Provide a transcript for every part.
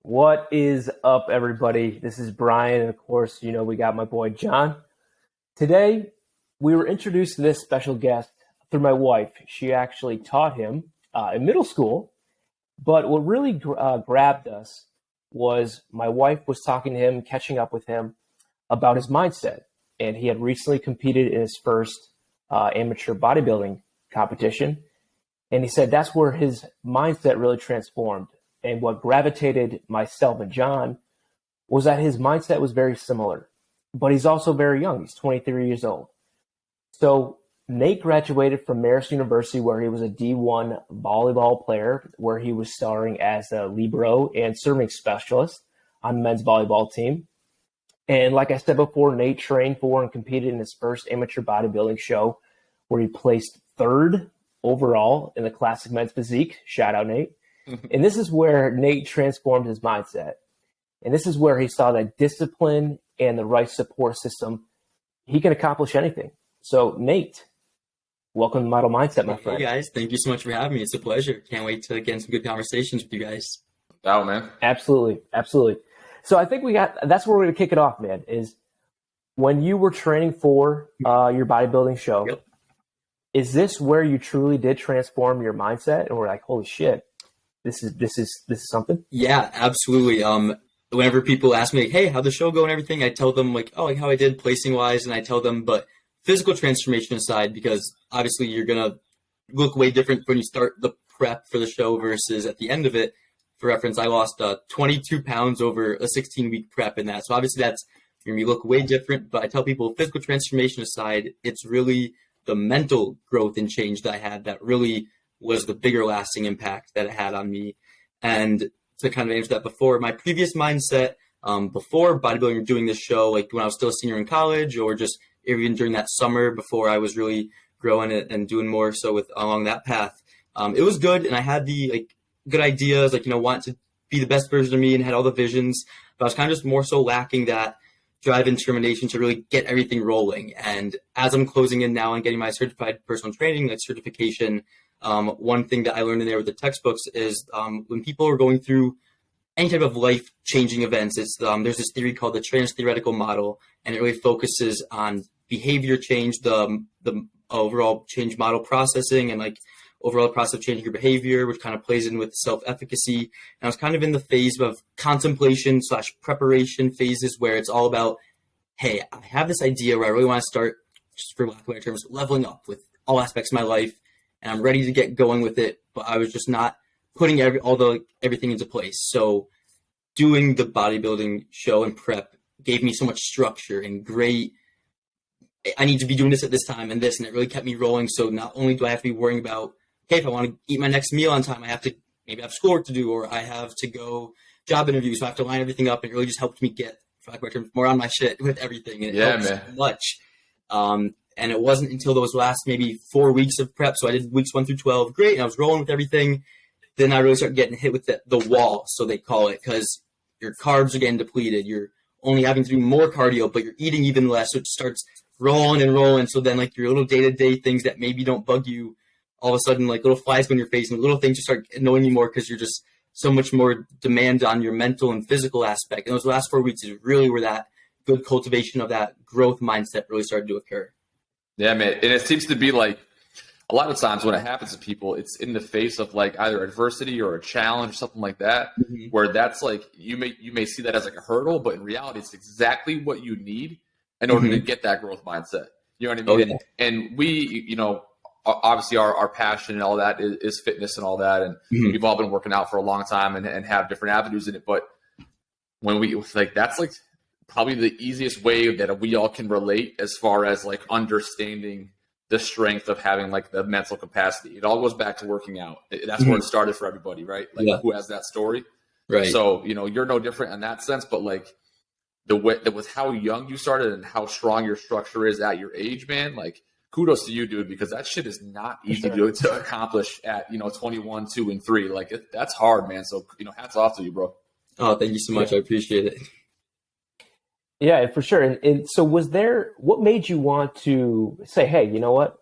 What is up, everybody? This is Brian, and of course, we got my boy John. Today, we were introduced to this special guest through my wife. She actually taught him in middle school, but what really grabbed us was my wife was talking to him, catching up with him about his mindset, and he had recently competed in his first amateur bodybuilding competition, and he said that's where his mindset really transformed. And what gravitated myself and John was that his mindset was very similar, but he's also very young. He's 23 years old. So Nate graduated from Marist University, where he was a D1 volleyball player, where he was starring as a libero and serving specialist on the men's volleyball team. And like I said before, Nate trained for and competed in his first amateur bodybuilding show, where he placed third overall in the classic men's physique. Shout out, Nate. And this is where Nate transformed his mindset. And this is where he saw that discipline and the right support system, he can accomplish anything. So, Nate, welcome to Model Mindset, my friend. Hey, guys. Thank you so much for having me. It's a pleasure. Can't wait to get into some good conversations with you guys. Oh, man. Absolutely. So I think that's where we're going to kick it off, man, is when you were training for your bodybuilding show, Yep. Is this where you truly did transform your mindset? And we're like, holy shit. This is something? Yeah, absolutely. Whenever people ask me, like, hey, how'd the show go and everything, I tell them, like how I did placing wise, and I tell them, but physical transformation aside, because obviously you're going to look way different when you start the prep for the show versus at the end of it. For reference, I lost 22 pounds over a 16-week prep in that. So obviously that's going to look way different, but I tell people physical transformation aside, it's really the mental growth and change that I had that really was the bigger lasting impact that it had on me. And to kind of answer that before, my previous mindset before bodybuilding, doing this show, like when I was still a senior in college or just even during that summer before I was really growing it and doing more so with along that path, it was good. And I had the good ideas, want to be the best version of me and had all the visions, but I was kind of just more so lacking that drive and determination to really get everything rolling. And as I'm closing in now and getting my certified personal training, certification, one thing that I learned in there with the textbooks is when people are going through any type of life-changing events, it's there's this theory called the trans-theoretical model, and it really focuses on behavior change, the overall change model processing, and overall process of changing your behavior, which kind of plays in with self-efficacy. And I was kind of in the phase of contemplation/preparation phases where it's all about, hey, I have this idea where I really want to start, just for lack of better terms, leveling up with all aspects of my life. And I'm ready to get going with it, but I was just not putting everything into place. So doing the bodybuilding show and prep gave me so much structure and great, I need to be doing this at this time and this, and it really kept me rolling. So not only do I have to be worrying about, okay, if I want to eat my next meal on time, I have to maybe have schoolwork to do, or I have to go job interviews, so I have to line everything up. And it really just helped me get, for lack of better terms, more on my shit with everything. And it helped so much. And it wasn't until those last maybe 4 weeks of prep. So I did weeks 1 through 12. Great. And I was rolling with everything. Then I really started getting hit with the wall, so they call it, because your carbs are getting depleted. You're only having to do more cardio, but you're eating even less. So it starts rolling and rolling. So then your little day-to-day things that maybe don't bug you, all of a sudden little flies go in your face, and little things just start annoying you more because you're just so much more demand on your mental and physical aspect. And those last 4 weeks is really where that good cultivation of that growth mindset really started to occur. Yeah, man. And it seems to be a lot of times when it happens to people, it's in the face of either adversity or a challenge or something like that, where that's you may see that as a hurdle, but in reality, it's exactly what you need in order to get that growth mindset. You know what I mean? Oh, yeah. And we, obviously our passion and all that is fitness and all that. And we've all been working out for a long time and have different avenues in it. But when we that's probably the easiest way that we all can relate as far as understanding the strength of having the mental capacity. It all goes back to working out. That's where it started for everybody, right? Who has that story. Right. So, you're no different in that sense, but with how young you started and how strong your structure is at your age, man, kudos to you, dude, because that shit is not easy to accomplish at, 21, 2, and 3. That's hard, man. So, hats off to you, bro. Oh, thank you so much. I appreciate it. Yeah, for sure. And so what made you want to say, hey, you know what?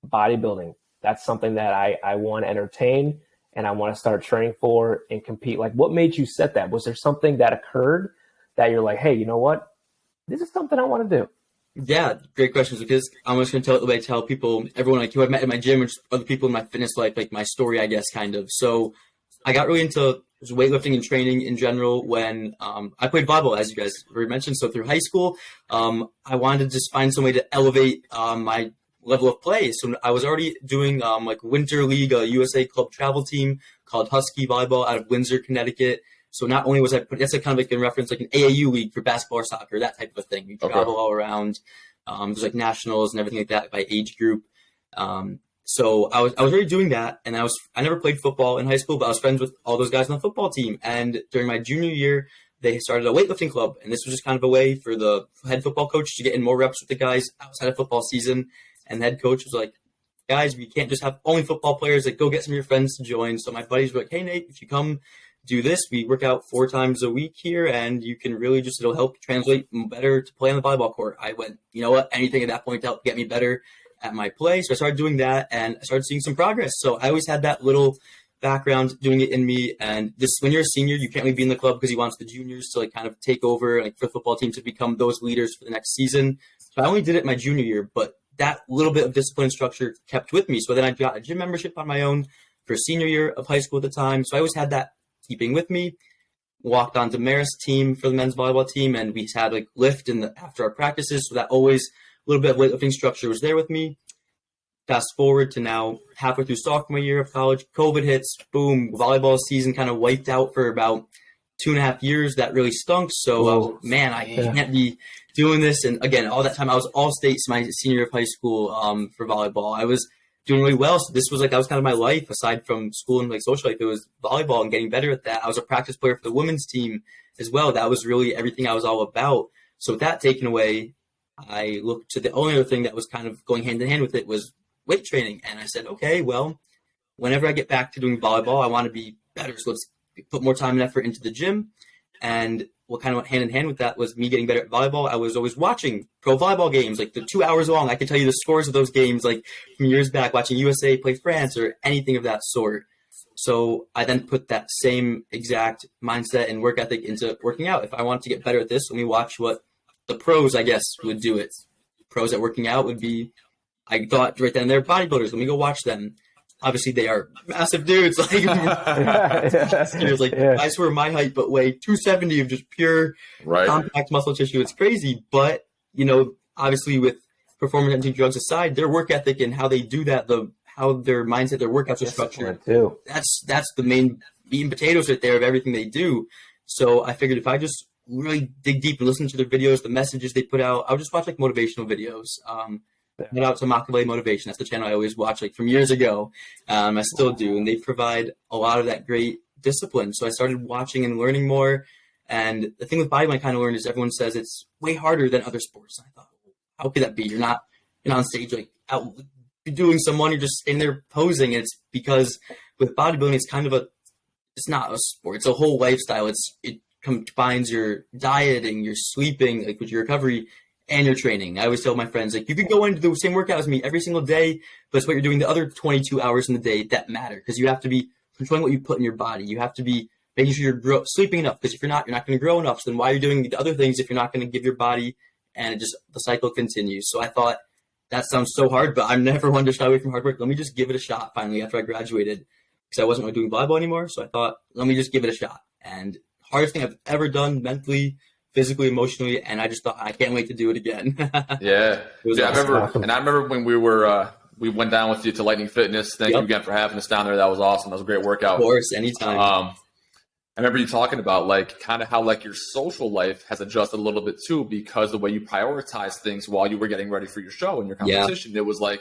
Bodybuilding, that's something that I want to entertain and I want to start training for and compete. Like, what made you set that? Was there something that occurred that you're like, hey, you know what? This is something I want to do? Yeah, great questions. Because I'm just going to tell people, everyone like who I've met in my gym or just other people in my fitness life, like my story, I guess, kind of. So I got really into weightlifting and training in general when I played volleyball, as you guys already mentioned. So through high school, I wanted to just find some way to elevate my level of play. So I was already doing like Winter League, a USA club travel team called Husky Volleyball out of Windsor, Connecticut. So not only was that's kind of like in reference like an AAU league for basketball or soccer, that type of a thing. We travel all around. There's like nationals and everything like that by age group. So I was already doing that, and I never played football in high school, but I was friends with all those guys on the football team. And during my junior year, they started a weightlifting club, and this was just kind of a way for the head football coach to get in more reps with the guys outside of football season. And the head coach was like, guys, we can't just have only football players. Like, go get some of your friends to join. So my buddies were like, hey, Nate, if you come do this, we work out 4 times a week here, and you can really just, it'll help translate better to play on the volleyball court. I went, you know what, anything at that point to help get me better at my play. So I started doing that, and I started seeing some progress. So I always had that little background doing it in me. And this, when you're a senior, you can't really be in the club because he wants the juniors to like kind of take over, like for the football team to become those leaders for the next season. So I only did it my junior year, but that little bit of discipline and structure kept with me. So then I got a gym membership on my own for senior year of high school at the time. So I always had that keeping with me. Walked on to Marist team for the men's volleyball team, and we had like lift after our practices. So that always a little bit of weightlifting structure was there with me. Fast forward to now, halfway through sophomore year of college, COVID hits, boom, volleyball season kind of wiped out for about 2.5 years. That really stunk. So, man, I can't be doing this. And again, all that time I was all states my senior year of high school for volleyball. I was doing really well. So this was like, that was kind of my life aside from school and like social life. It was volleyball and getting better at that. I was a practice player for the women's team as well. That was really everything I was all about. So with that taken away, I looked to the only other thing that was kind of going hand in hand with it was weight training. And I said, okay, well, whenever I get back to doing volleyball, I want to be better. So let's put more time and effort into the gym. And what kind of went hand in hand with that was me getting better at volleyball. I was always watching pro volleyball games, like the 2 hours long. I could tell you the scores of those games, like from years back, watching USA play France or anything of that sort. So I then put that same exact mindset and work ethic into working out. If I wanted to get better at this, let me watch what the pros, I guess, would do it. Pros at working out would be, I thought right then, they're bodybuilders. Let me go watch them. Obviously, they are massive dudes. Like, guys who are my height but weigh 270 of just pure compact muscle tissue. It's crazy. But, you know, obviously with performance-enhancing drugs aside, their work ethic and how they do that, how their mindset, their workouts are structured, that's the main meat and potatoes right there of everything they do. So I figured if I just really dig deep and listen to their videos, the messages they put out, I would just watch like motivational videos. Shout out to Machiavelli Motivation. That's the channel I always watch, like from years ago. I still do, and they provide a lot of that great discipline. So I started watching and learning more. And the thing with bodybuilding I kind of learned is everyone says it's way harder than other sports. And I thought, how could that be? You're not on stage like out doing someone. You're just standing there posing. And it's because with bodybuilding, it's not a sport. It's a whole lifestyle. It combines your dieting, your sleeping, like with your recovery, and your training. I always tell my friends, like, you could go into the same workout as me every single day, but it's what you're doing the other 22 hours in the day that matter, because you have to be controlling what you put in your body. You have to be making sure you're sleeping enough, because if you're not going to grow enough. So then why are you doing the other things if you're not going to give your body, and the cycle continues. So I thought, that sounds so hard, but I'm never one to shy away from hard work. Let me just give it a shot finally after I graduated, because I wasn't really doing volleyball anymore. So I thought, let me just give it a shot. And hardest thing I've ever done mentally, physically, emotionally, and I just thought, I can't wait to do it again. I remember when we went down with you to Lightning Fitness. Thank you again for having us down there. That was awesome. That was a great workout. Of course, anytime. I remember you talking about like kind of how like your social life has adjusted a little bit too, because the way you prioritize things while you were getting ready for your show and your competition. It was like,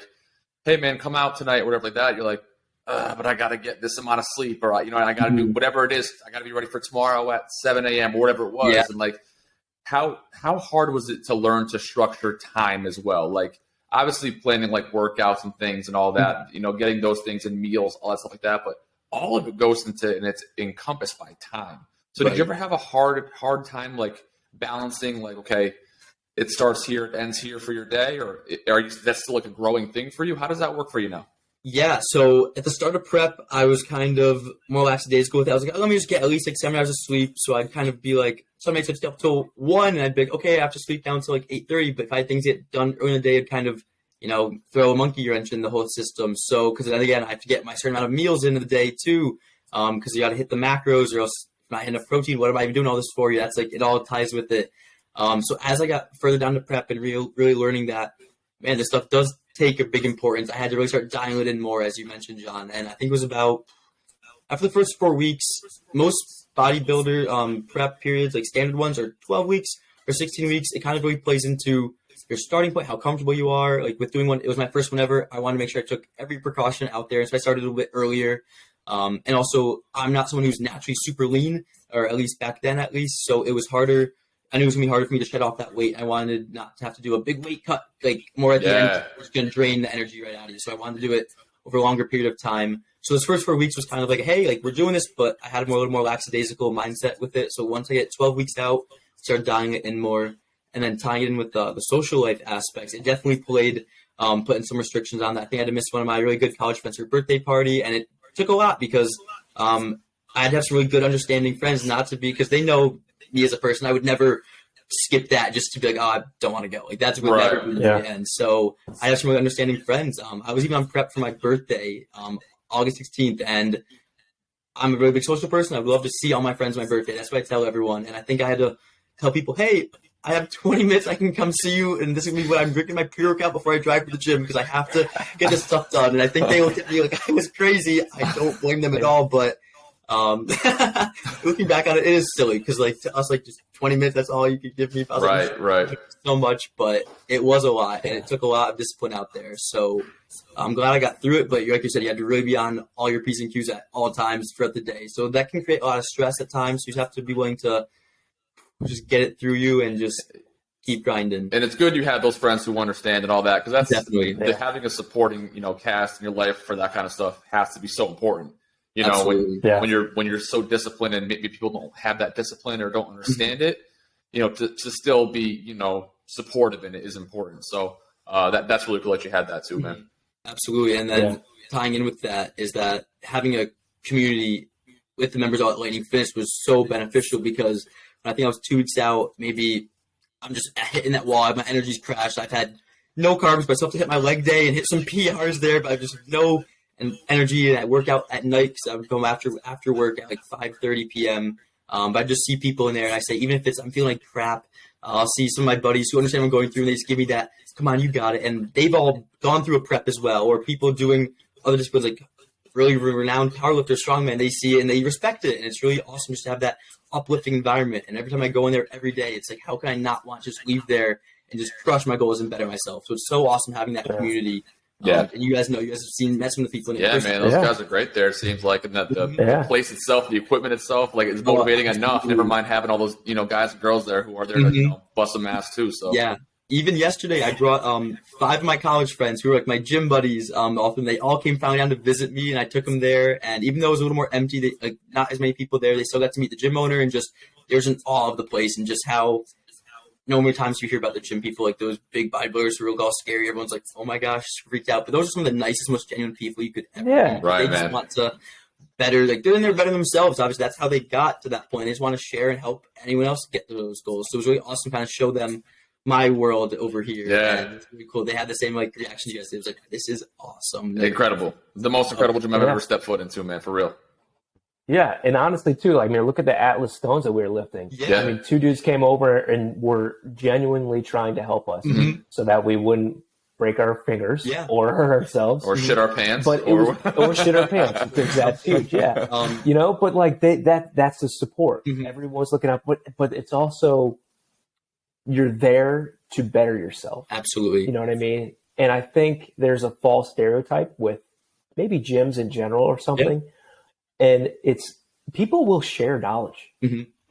hey man, come out tonight or whatever like that. You're like, but I got to get this amount of sleep, or I got to do whatever it is. I got to be ready for tomorrow at 7 a.m. or whatever it was. And like, how hard was it to learn to structure time as well? Like, obviously planning like workouts and things and all that, getting those things in meals, all that stuff like that. But all of it goes into, and it's encompassed by time. So did you ever have a hard time like balancing, like, okay, it starts here, it ends here for your day, or that's still like a growing thing for you? How does that work for you now? Yeah, so at the start of prep, I was kind of more lackadaisical with it. I was like, oh, let me just get at least like 7 hours of sleep. So I'd kind of be like, some nights I'd stay up till 1, and I'd be like, okay, I have to sleep down until like 8:30. But if I had things get done early in the day, I'd kind of, throw a monkey wrench in the whole system. So, because then again, I have to get my certain amount of meals into the day too, because you got to hit the macros, or else if not enough protein, what am I even doing all this for? That's like, it all ties with it. So as I got further down to prep and really learning that, man, this stuff does take a big importance. I had to really start dialing it in more, as you mentioned, John. And I think it was about after the first 4 weeks, most bodybuilder prep periods, like standard ones, are 12 weeks or 16 weeks. It kind of really plays into your starting point, how comfortable you are. Like with doing one, it was my first one ever. I wanted to make sure I took every precaution out there. So I started a little bit earlier. And also, I'm not someone who's naturally super lean, or at least back then, at least. So it was harder. I knew it was going to be harder for me to shed off that weight. I wanted not to have to do a big weight cut, like more at the end. It's going to drain the energy right out of you. So I wanted to do it over a longer period of time. So those first 4 weeks was kind of like, hey, like we're doing this, but I had a little more lackadaisical mindset with it. So once I get 12 weeks out, started dialing it in more, and then tying it in with the social life aspects. It definitely played, putting some restrictions on that. I think I had to miss one of my really good college friends' birthday party, and it took a lot because I had to have some really good understanding friends, not to be, because they know me as a person. I would never skip that just to be like, oh, I don't want to go. Like that's what never be the end. So I have some really understanding friends. I was even on prep for my birthday, August 16th, and I'm a really big social person. I would love to see all my friends on my birthday. That's what I tell everyone. And I think I had to tell people, hey, I have 20 minutes. I can come see you, and this is going to be when I'm drinking my pre-workout before I drive to the gym because I have to get this stuff done. And I think they looked at me like I was crazy. I don't blame them at all, but looking back on it, it is silly because like to us, like just 20 minutes, that's all you could give me. Right. So much, but it was a lot, and it took a lot of discipline out there. So I'm glad I got through it. But like you said, you had to really be on all your P's and Q's at all times throughout the day. So that can create a lot of stress at times. So you just have to be willing to just get it through you and just keep grinding. And it's good you have those friends who understand and all that, because that's Definitely, having a supporting cast in your life for that kind of stuff has to be so important. Absolutely. When you're so disciplined and maybe people don't have that discipline or don't understand it, to still be supportive in it is important. So that's really cool that you had that too, man. Absolutely. And then tying in with that is that having a community with the members all at Lightning Fitness was so beneficial, because when I think I was 2 weeks out, maybe I'm just hitting that wall. My energy's crashed. I've had no carbs, but I still have to hit my leg day and hit some PRs there, but I just no energy, and I work out at night because I would go after work at like 5:30 p.m. But I just see people in there, and I say, even if I'm feeling like crap, I'll see some of my buddies who understand what I'm going through, and they just give me that, come on, you got it. And they've all gone through a prep as well, or people doing other disciplines like really renowned powerlifters, strongmen, they see it and they respect it. And it's really awesome just to have that uplifting environment. And every time I go in there every day, it's like, how can I not want to just leave there and just crush my goals and better myself? So it's so awesome having that community. And you guys have met some of the people in it. Yeah, man, those guys are great there. It seems like, and that the place itself, the equipment itself, like it's motivating enough. Never mind having all those, guys and girls there who are there to bust some ass too. So even yesterday, I brought 5 of my college friends who were like my gym buddies. Often they all came finally down to visit me, and I took them there. And even though it was a little more empty, not as many people there, they still got to meet the gym owner, and just there's an awe of the place and just how. No many times you hear about the gym people, like those big bodybuilders who are all scary. Everyone's like, oh my gosh, freaked out. But those are some of the nicest, most genuine people you could ever meet. Right, they just want to better, like they're in there better themselves. Obviously, that's how they got to that point. They just want to share and help anyone else get to those goals. So it was really awesome to kind of show them my world over here. Yeah. And it's really cool. They had the same like reaction to you guys. It was like, this is awesome. Incredible. The most incredible gym I've ever stepped foot into, man, for real. Yeah, and honestly, too, like, look at the Atlas stones that we were lifting. Yeah. 2 dudes came over and were genuinely trying to help us so that we wouldn't break our fingers or hurt ourselves. Or shit our pants. But or shit our pants, because that's huge, but like that's the support. Everyone's looking up, but it's also, you're there to better yourself. Absolutely. You know what I mean? And I think there's a false stereotype with maybe gyms in general or something. Yeah. And it's, people will share knowledge.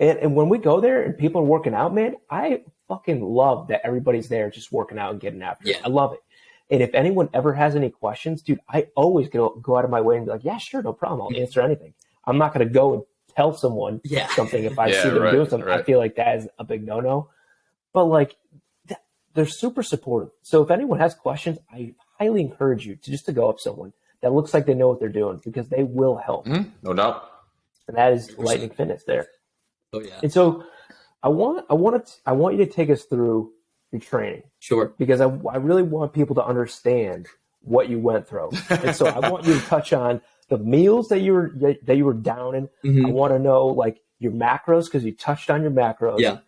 And when we go there and people are working out, man, I fucking love that everybody's there just working out and getting after it. I love it. And if anyone ever has any questions, dude, I always go out of my way and be like, yeah, sure, no problem. I'll answer anything. I'm not going to go and tell someone something if I see them doing something. I feel like that is a big no-no. But like, they're super supportive. So if anyone has questions, I highly encourage you to go up to someone. that looks like they know what they're doing, because they will help. No doubt. And that is 100%. Lightning Fitness there. Oh yeah. And so I want you to take us through your training. Sure. Because I really want people to understand what you went through. And so I want you to touch on the meals that you were downing. Mm-hmm. I want to know like your macros, because you touched on your macros. Yeah.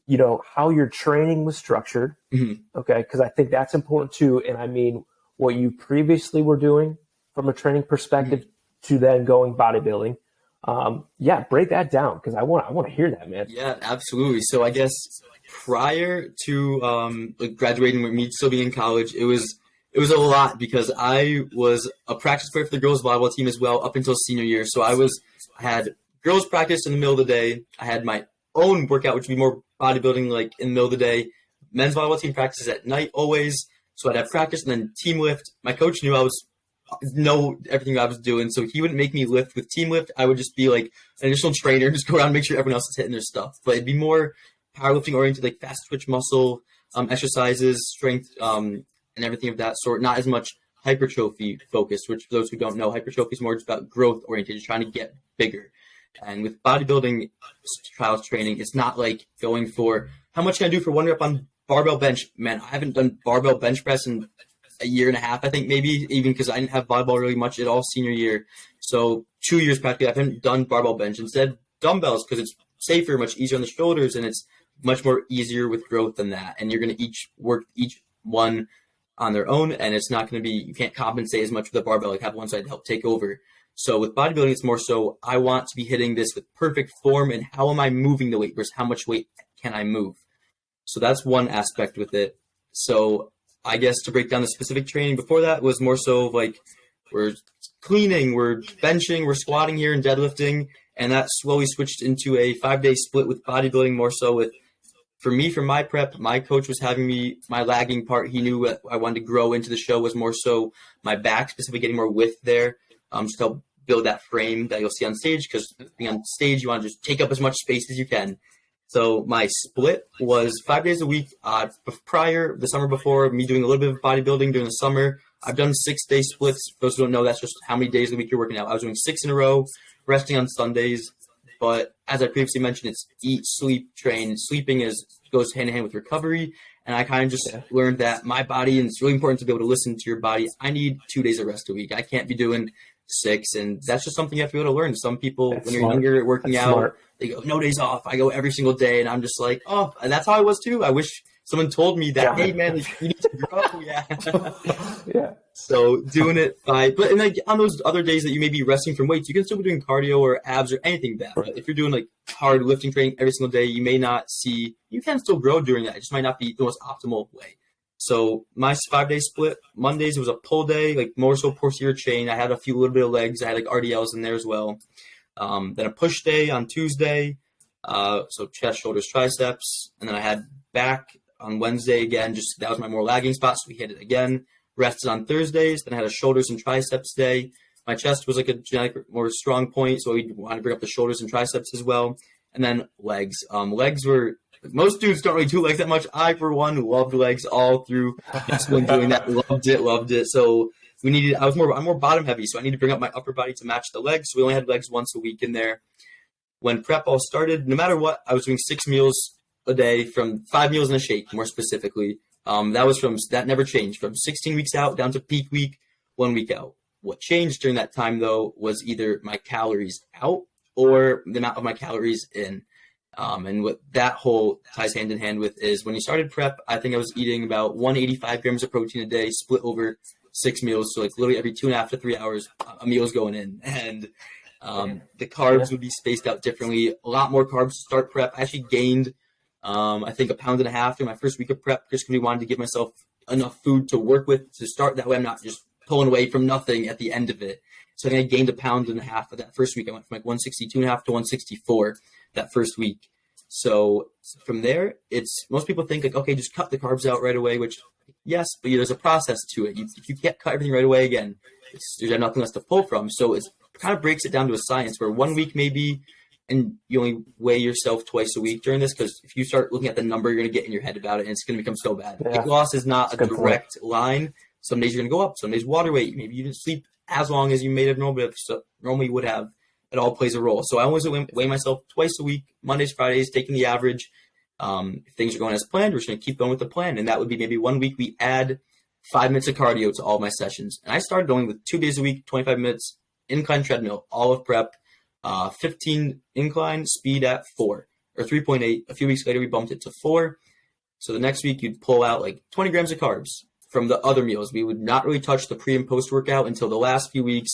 You know, how your training was structured. Mm-hmm. Okay. Because I think that's important too. And I mean, what you previously were doing from a training perspective to then going bodybuilding. Break that down, because I want to hear that, man. Yeah, absolutely. So I guess prior to graduating with me still being in college, it was a lot, because I was a practice player for the girls volleyball team as well up until senior year. So I had girls practice in the middle of the day. I had my own workout, which would be more bodybuilding, like in the middle of the day. Men's volleyball team practices at night always. So I'd have practice and then team lift. My coach knew know everything I was doing, so he wouldn't make me lift with team lift. I would just be like an additional trainer, just go around and make sure everyone else is hitting their stuff. But it'd be more powerlifting oriented, like fast twitch muscle exercises, strength, and everything of that sort. Not as much hypertrophy focused, which for those who don't know, hypertrophy is more just about growth oriented, just trying to get bigger. And with bodybuilding trials training, it's not like going for how much can I do for one rep on barbell bench. Man, I haven't done barbell bench press in a year and a half, I think, maybe, even because I didn't have volleyball really much at all senior year. So 2 years practically, I haven't done barbell bench. Instead, dumbbells, because it's safer, much easier on the shoulders, and it's much more easier with growth than that. And you're going to work each one on their own, and it's not going to be, you can't compensate as much with the barbell, like have one side help take over. So with bodybuilding, it's more so I want to be hitting this with perfect form, and how am I moving the weight versus how much weight can I move? So that's one aspect with it. So I guess to break down the specific training before that was more so like we're cleaning, we're benching, we're squatting here and deadlifting. And that slowly switched into a 5-day split with bodybuilding, more so with, for me, for my prep, my coach was having me, my lagging part, he knew what I wanted to grow into the show was more so my back, specifically getting more width there, just to help build that frame that you'll see on stage, because being on stage, you want to just take up as much space as you can. So my split was 5 days a week. Prior, the summer before, me doing a little bit of bodybuilding during the summer. I've done 6-day splits. For those who don't know, that's just how many days of the week you're working out. I was doing 6 in a row, resting on Sundays. But as I previously mentioned, it's eat, sleep, train. Sleeping goes hand in hand with recovery. And I kind of just learned that my body, and it's really important to be able to listen to your body, I need 2 days of rest a week. I can't be doing 6, and that's just something you have to be able to learn. Some people, when you're younger, working out, they go, no days off. I go every single day, and I'm just like, oh, and that's how I was too. I wish someone told me that, hey man, you need to grow. Yeah. So doing it but like on those other days that you may be resting from weights, you can still be doing cardio or abs or anything like that. But if you're doing like hard lifting training every single day, you can still grow during that. It just might not be the most optimal way. So my 5-day split, Mondays, it was a pull day, like more so posterior chain. I had a little bit of legs. I had like RDLs in there as well. Then a push day on Tuesday. So chest, shoulders, triceps. And then I had back on Wednesday again, just that was my more lagging spot. So we hit it again. Rested on Thursdays. Then I had a shoulders and triceps day. My chest was like a genetic, more strong point. So we wanted to bring up the shoulders and triceps as well. And then legs. Legs were, most dudes don't really do legs that much. I, for one, loved legs all through school and doing that. Loved it. So I'm more bottom heavy. So I need to bring up my upper body to match the legs. So we only had legs once a week in there. When prep all started, no matter what, I was doing 6 meals a day, from 5 meals and a shake, more specifically. That never changed from 16 weeks out down to peak week, 1 week out. What changed during that time though was either my calories out or the amount of my calories in. And what that whole ties hand in hand with is when you started prep, I think I was eating about 185 grams of protein a day, split over 6 meals. So like literally every 2.5 to 3 hours, a meal is going in. And the carbs would be spaced out differently. A lot more carbs to start prep. I actually gained, I think, 1.5 pounds during my first week of prep, just because we wanted to give myself enough food to work with to start. That way I'm not just pulling away from nothing at the end of it. So I think I gained 1.5 pounds of that first week. I went from like 162.5 to 164 that first week. So from there, most people think like, okay, just cut the carbs out right away, which yes, but there's a process to it. If you can't cut everything right away, again, there's nothing less to pull from. So it kind of breaks it down to a science where 1 week maybe, and you only weigh yourself twice a week during this, because if you start looking at the number, you're going to get in your head about it, and it's going to become so bad. Weight loss is not a direct line. Some days you're going to go up, some days water weight. Maybe you didn't sleep as long as you may have normally would have. It all plays a role. So I always weigh myself twice a week, Mondays, Fridays, taking the average. If things are going as planned, we're just going to keep going with the plan. And that would be maybe 1 week we add 5 minutes of cardio to all my sessions. And I started going with 2 days a week, 25 minutes, incline treadmill, all of prep, 15 incline, speed at 4 or 3.8. A few weeks later, we bumped it to 4. So the next week you'd pull out like 20 grams of carbs from the other meals. We would not really touch the pre and post workout until the last few weeks.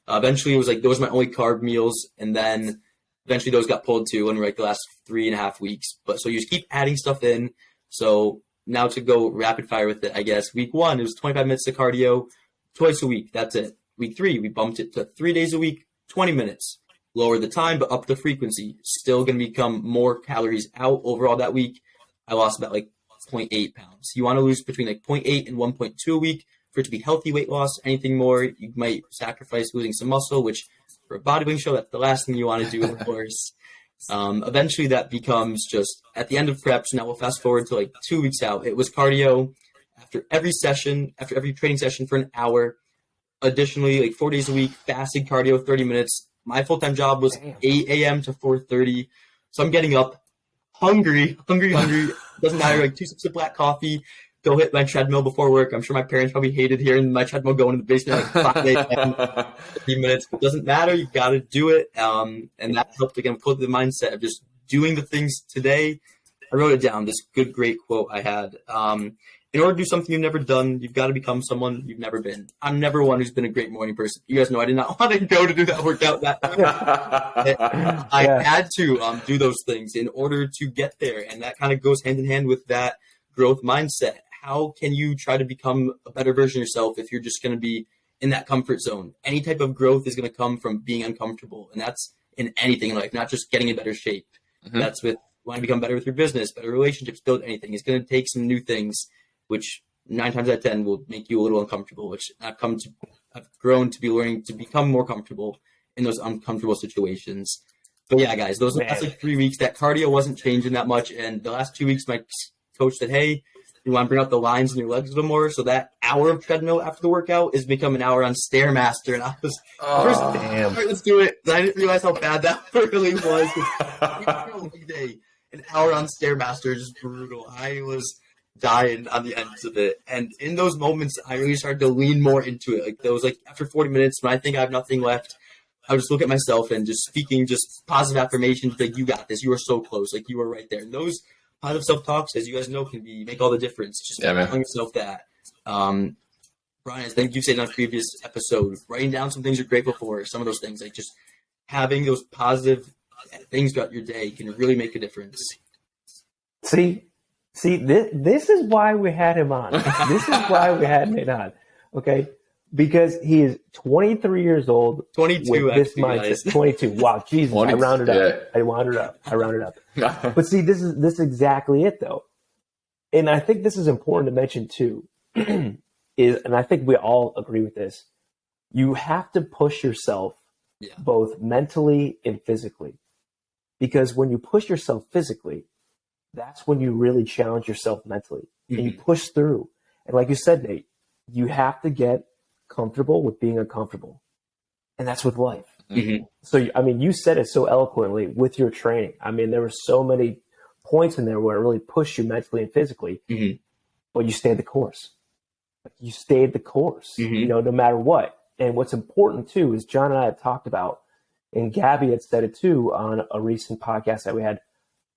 Eventually it was like, those were my only carb meals. And then eventually those got pulled too in like the last 3.5 weeks. But so you just keep adding stuff in. So now to go rapid fire with it, I guess week 1, it was 25 minutes of cardio twice a week. That's it. Week 3, we bumped it to 3 days a week, 20 minutes. Lower the time, but up the frequency. Still going to become more calories out overall that week. I lost about like 0.8 pounds. You want to lose between like 0.8 and 1.2 a week for it to be healthy weight loss. Anything more, you might sacrifice losing some muscle, which for a bodybuilding show, that's the last thing you want to do, of course. Eventually that becomes just at the end of prep. So now we'll fast forward to like 2 weeks out. It was cardio after every session, after every training session for an hour. Additionally, like 4 days a week, fasted cardio, 30 minutes. My full-time job was 8 a.m. to 4:30. So I'm getting up hungry. Doesn't matter, like 2 sips of black coffee, go hit my treadmill before work. I'm sure my parents probably hated hearing my treadmill going in the basement at like 5 a.m. 15 minutes. It doesn't matter. You got to do it. And that helped, again, put the mindset of just doing the things today. I wrote it down, this great quote I had. In order to do something you've never done, you've got to become someone you've never been. I'm never one who's been a great morning person. You guys know I did not want to go to do that workout that I had to do those things in order to get there. And that kind of goes hand in hand with that growth mindset. How can you try to become a better version of yourself if you're just going to be in that comfort zone? Any type of growth is going to come from being uncomfortable. And that's in anything in life, not just getting in better shape. Mm-hmm. That's with wanting to become better with your business, better relationships, build anything. It's going to take some new things, which 9 times out of 10 will make you a little uncomfortable, which I've grown to be learning to become more comfortable in those uncomfortable situations. But yeah, guys, those last like 3 weeks, that cardio wasn't changing that much. And the last 2 weeks, my coach said, hey, you want to bring out the lines in your legs a little more? So that hour of treadmill after the workout is become an hour on Stairmaster. And I was, damn. Right, let's do it. And I didn't realize how bad that really was. An hour on Stairmaster is just brutal. I was dying on the ends of it. And in those moments, I really started to lean more into it. Like those, like after 40 minutes, when I think I have nothing left, I would just look at myself and just speaking just positive affirmations like, you got this. You are so close. Like you are right there. And those positive self-talks, as you guys know, can make all the difference. Just telling yourself that. Brian, I think you said in a previous episode, writing down some things you're grateful for, some of those things, like just having those positive things throughout your day can really make a difference. See, this is why we had him on. This is why we had Nate on. Okay? Because he is 23 years old. 22, with this mindset. 22. Wow, Jesus. 20, I rounded up. I rounded up. But see, this is exactly it, though. And I think this is important to mention, too, and I think we all agree with this. You have to push yourself both mentally and physically. Because when you push yourself physically, that's when you really challenge yourself mentally. And you push through. And like you said, Nate, you have to get comfortable with being uncomfortable. And that's with life. Mm-hmm. So, I mean, you said it so eloquently with your training. I mean, there were so many points in there where it really pushed you mentally and physically, but you stayed the course. You stayed the course, no matter what. And what's important too, is John and I have talked about, and Gabby had said it too on a recent podcast that we had,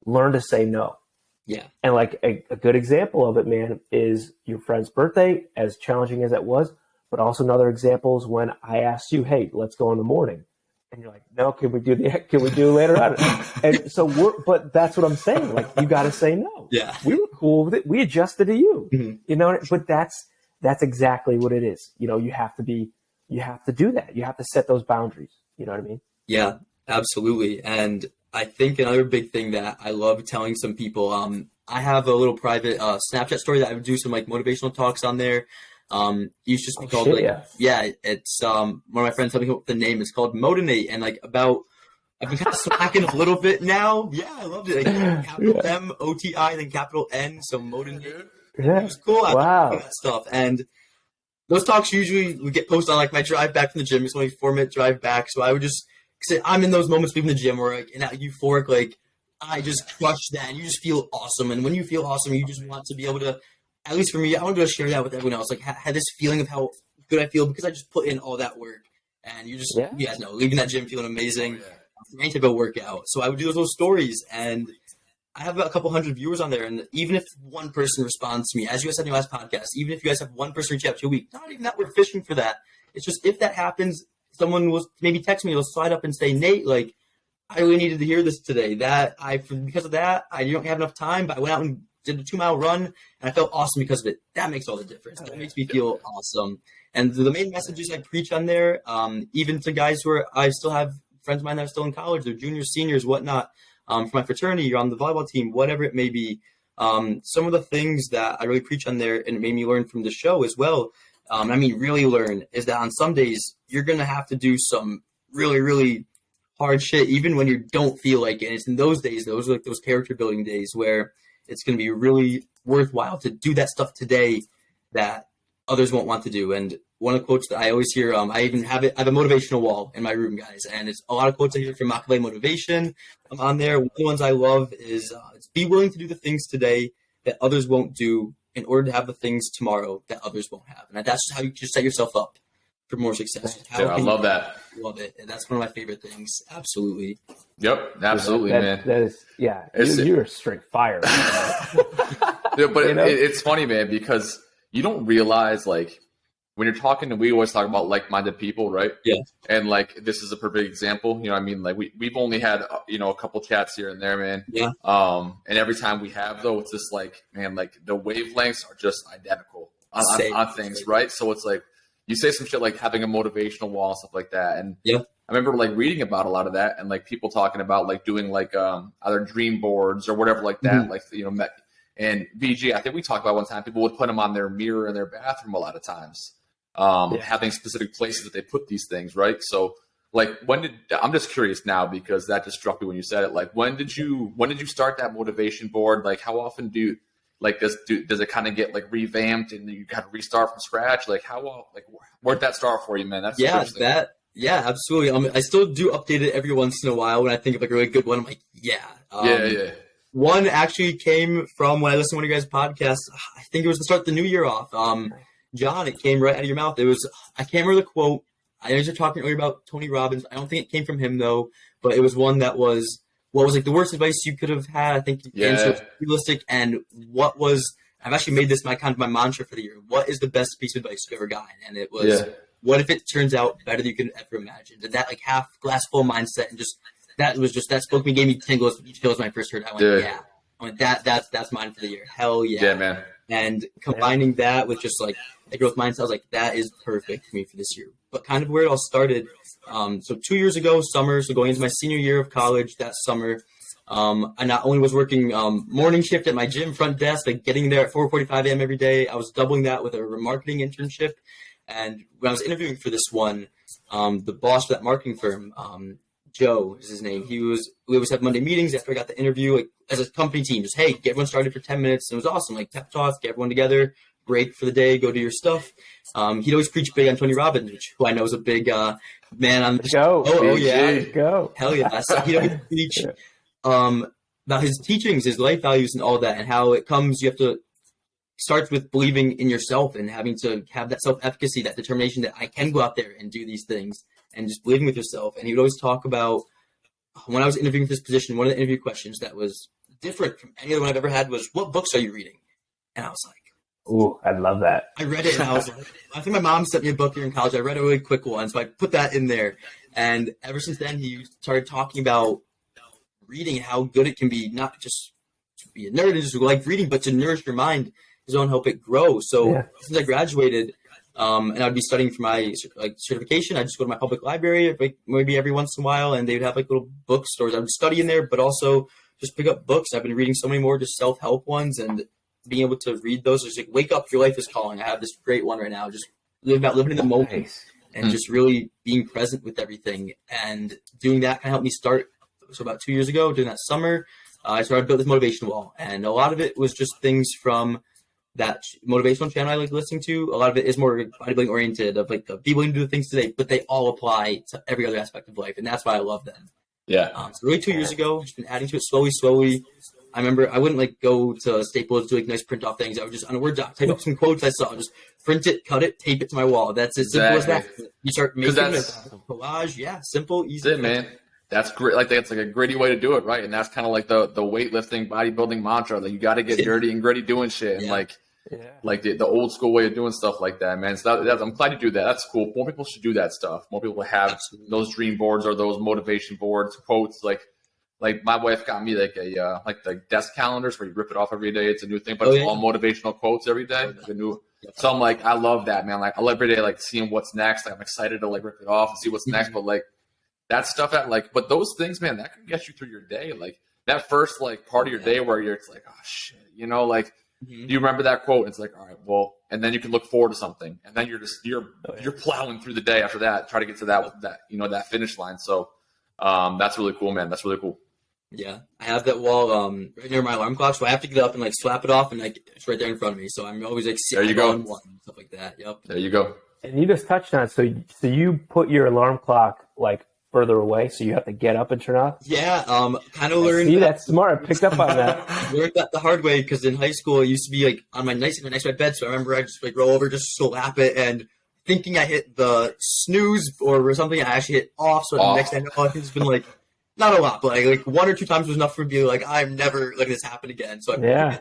learn to say no. Yeah. And like a good example of it, man, is your friend's birthday, as challenging as it was. But also another example is when I asked you, hey, let's go in the morning. And you're like, no, can we do later on? And so but that's what I'm saying. Like, you got to say no. Yeah. We were cool with it. We adjusted to you, you know, but that's exactly what it is. You know, you have to do that. You have to set those boundaries. You know what I mean? Yeah, absolutely. And I think another big thing that I love telling some people, I have a little private Snapchat story that I would do some like motivational talks on there. It used to just be called it's one of my friends helped me up with the name. It's called Motinate, and like I've been kind of slacking a little bit now. Yeah, I loved it. Like, capital M-O-T-I, then capital N, so Motinate. Yeah. It was cool. I loved that stuff. And those talks usually would get posted on like my drive back from the gym. It's only a 4-minute drive back, so I would just say I'm in those moments leaving the gym where like in that euphoric, like I just crushed that, and you just feel awesome. And when you feel awesome, you just want to be able to, at least for me, I want to be able to share that with everyone else. Like had this feeling of how good I feel because I just put in all that work, and you guys know, leaving that gym feeling amazing. Any type of workout. So I would do those little stories, and I have about a couple hundred viewers on there. And even if one person responds to me, as you guys said in your last podcast, even if you guys have one person reach out to you a week, not even that we're fishing for that. It's just if that happens, someone will maybe text me, they'll slide up and say, Nate, like, I really needed to hear this today. Because of that, I don't have enough time, but I went out and did a 2-mile run, and I felt awesome because of it. That makes all the difference. That makes me feel awesome. And the main messages I preach on there, even to guys who I still have friends of mine that are still in college, they're juniors, seniors, whatnot, for my fraternity, you're on the volleyball team, whatever it may be. Some of the things that I really preach on there, and it made me learn from the show as well, really learn, is that on some days, you're going to have to do some really, really hard shit, even when you don't feel like it. And it's in those days, those are like those character building days where it's going to be really worthwhile to do that stuff today that others won't want to do. And one of the quotes that I always hear, I even have it. I have a motivational wall in my room, guys, and it's a lot of quotes I hear from Machiavelli Motivation. On there. One of the ones I love is it's be willing to do the things today that others won't do in order to have the things tomorrow that others won't have. And that's just how you just set yourself up for more success. I love that. Love it. And that's one of my favorite things. Absolutely. Yep, absolutely, man. That is, yeah. You're straight fire. Yeah, but it's funny, man, because you don't realize, like, when you're talking, we always talk about like-minded people, right? Yeah. And like, this is a perfect example. You know what I mean? Like we've only had, a couple chats here and there, man. Yeah. And every time we have though, it's just like, man, like the wavelengths are just identical on things, right? So it's like, you say some shit like having a motivational wall and stuff like that. And yeah, I remember like reading about a lot of that and like people talking about like doing like, either dream boards or whatever like that, like, and BG, I think we talked about one time, people would put them on their mirror in their bathroom a lot of times. Having specific places that they put these things, right? So like I'm just curious now because that just struck me when you said it. Like when did you start that motivation board? Like how often does it kind of get like revamped and you got to restart from scratch? Like where'd that start for you, man? That's interesting. Yeah, absolutely. I still do update it every once in a while when I think of like a really good one. I'm like, yeah. One actually came from when I listened to one of you guys' podcasts. I think it was to start the new year off. John, it came right out of your mouth. I can't remember the quote. I know you're talking earlier about Tony Robbins. I don't think it came from him though, but it was one that was, what was like the worst advice you could have had? I think realistic. And I've actually made this my mantra for the year. What is the best piece of advice you've ever gotten? And it was, what if it turns out better than you could ever imagine? And that like half glass full mindset and that spoke to me, gave me tingles when I first heard it. I went, that's mine for the year. Hell yeah. Yeah, man. And combining that with just like a growth mindset, I was like, that is perfect for me for this year. But kind of where it all started. So 2 years ago, summer, so going into my senior year of college that summer, I not only was working morning shift at my gym front desk, like getting there at 4:45 a.m. every day, I was doubling that with a marketing internship. And when I was interviewing for this one, the boss for that marketing firm, Joe is his name. We always have Monday meetings after I got the interview, like as a company team, just, hey, get everyone started for 10 minutes. And it was awesome. Like pep talk, get everyone together, break for the day, go do your stuff. He'd always preach big on Tony Robbins, who I know is a big man on the show. Oh yeah. Go. Hell yeah. So he'd always preach about his teachings, his life values and all that, and how it comes, you have to start with believing in yourself and having to have that self-efficacy, that determination that I can go out there and do these things. And just believing with yourself. And he would always talk about, when I was interviewing for this position, one of the interview questions that was different from any other one I've ever had was, what books are you reading? And I was like, ooh, I love that. I read it and I was like, I think my mom sent me a book here in college. I read a really quick one. So I put that in there. And ever since then, he started talking about reading and how good it can be, not just to be a nerd and just like reading, but to nourish your mind as well and help it grow. So since I graduated, and I'd be studying for my certification. I'd just go to my public library maybe every once in a while, and they'd have like little bookstores. I would study in there, but also just pick up books. I've been reading so many more just self-help ones, and being able to read those is like, wake up, your life is calling. I have this great one right now. Just about living in the moment and just really being present with everything. And doing that kind of helped me start. So about 2 years ago, during that summer, I started to build this motivation wall, and a lot of it was just things from that motivational channel I like listening to, a lot of it is more bodybuilding oriented, of like the people who do the things today, but they all apply to every other aspect of life, and that's why I love them. Yeah. So really 2 years ago, just been adding to it slowly. I remember I wouldn't like go to Staples to like nice print off things. I would just on a Word doc type up some quotes I saw, just print it, cut it, tape it to my wall. That's as simple as that. You start making a collage, simple, easy. That's it, man. That's great. Like that's like a gritty way to do it, right? And that's kind of like the weightlifting, bodybuilding mantra. Like you got to get dirty and gritty doing shit, and like the old school way of doing stuff like that, man. So I'm glad you do that. That's cool. More people should do that stuff. More people have those dream boards or those motivation boards, quotes. Like my wife got me like a like the desk calendars where you rip it off every day. It's a new thing, but it's all motivational quotes every day. Like so I'm like, I love that, man. Like I love every day, like seeing what's next. Like, I'm excited to like rip it off and see what's next. But like that stuff but those things, man, that can get you through your day. Like that first like part of your day where it's like, oh shit, like do you remember that quote? It's like, all right, well, and then you can look forward to something, and then you're plowing through the day after that, try to get to that finish line. So that's really cool, man. That's really cool. Yeah, I have that wall right near my alarm clock, so I have to get up and like slap it off, and like it's right there in front of me. So I'm always like, there you go, and stuff like that. Yep. There you go. And you just touched on it. So you put your alarm clock like further away, so you have to get up and turn off. Yeah, kind of learned. See, that's smart. I picked up on that. Learned that the hard way because in high school it used to be like on my next to my bed. So I remember I just like roll over, just slap it, and thinking I hit the snooze or something, I actually hit off. So the next thing I know, it's been like. Not a lot, but like 1 or 2 times was enough for me to be like, I'm never letting this happen again. So I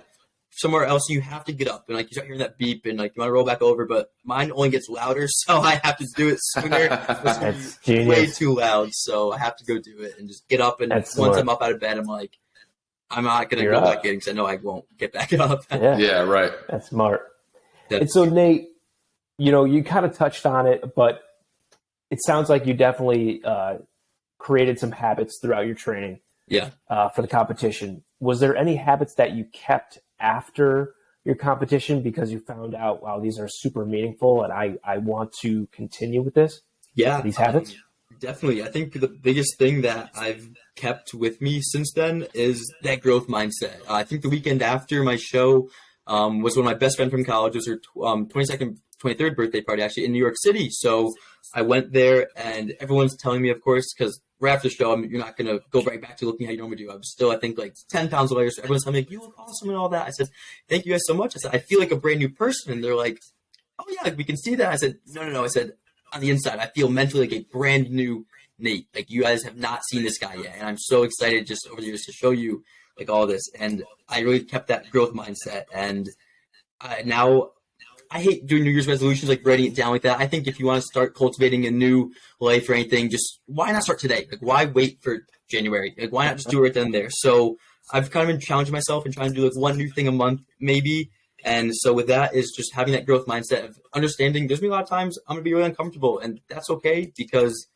somewhere else, you have to get up and like you start hearing that beep and like you want to roll back over, but mine only gets louder, so I have to do it sooner. It's way too loud, so I have to go do it and just get up. And once I'm up out of bed, I'm like, I'm not gonna go back in because I know I won't get back up. Yeah, right. That's smart. And so Nate, you kind of touched on it, but it sounds like you definitely created some habits throughout your training for the competition. Was there any habits that you kept after your competition because you found out, wow, these are super meaningful and I want to continue with this? Yeah. These habits? Definitely. I think the biggest thing that I've kept with me since then is that growth mindset. I think the weekend after my show was when my best friend from college was her 23rd birthday party actually in New York City. So I went there and everyone's telling me, of course, because right after the show, you're not going to go right back to looking how you normally do. I was still, I think, like 10 pounds lighter. So everyone's telling me, like, you look awesome and all that. I said, thank you guys so much. I said, I feel like a brand new person. And they're like, oh, yeah, we can see that. I said, no. I said, on the inside, I feel mentally like a brand new Nate. Like, you guys have not seen this guy yet. And I'm so excited just over the years to show you, like, all this. And I really kept that growth mindset. And now I hate doing New Year's resolutions, like writing it down like that. I think if you want to start cultivating a new life or anything, just why not start today? Like, why wait for January? Like, why not just do it right then and there? So I've kind of been challenging myself and trying to do like one new thing a month, maybe. And so with that is just having that growth mindset of understanding there's going to be a lot of times I'm going to be really uncomfortable, and that's okay, because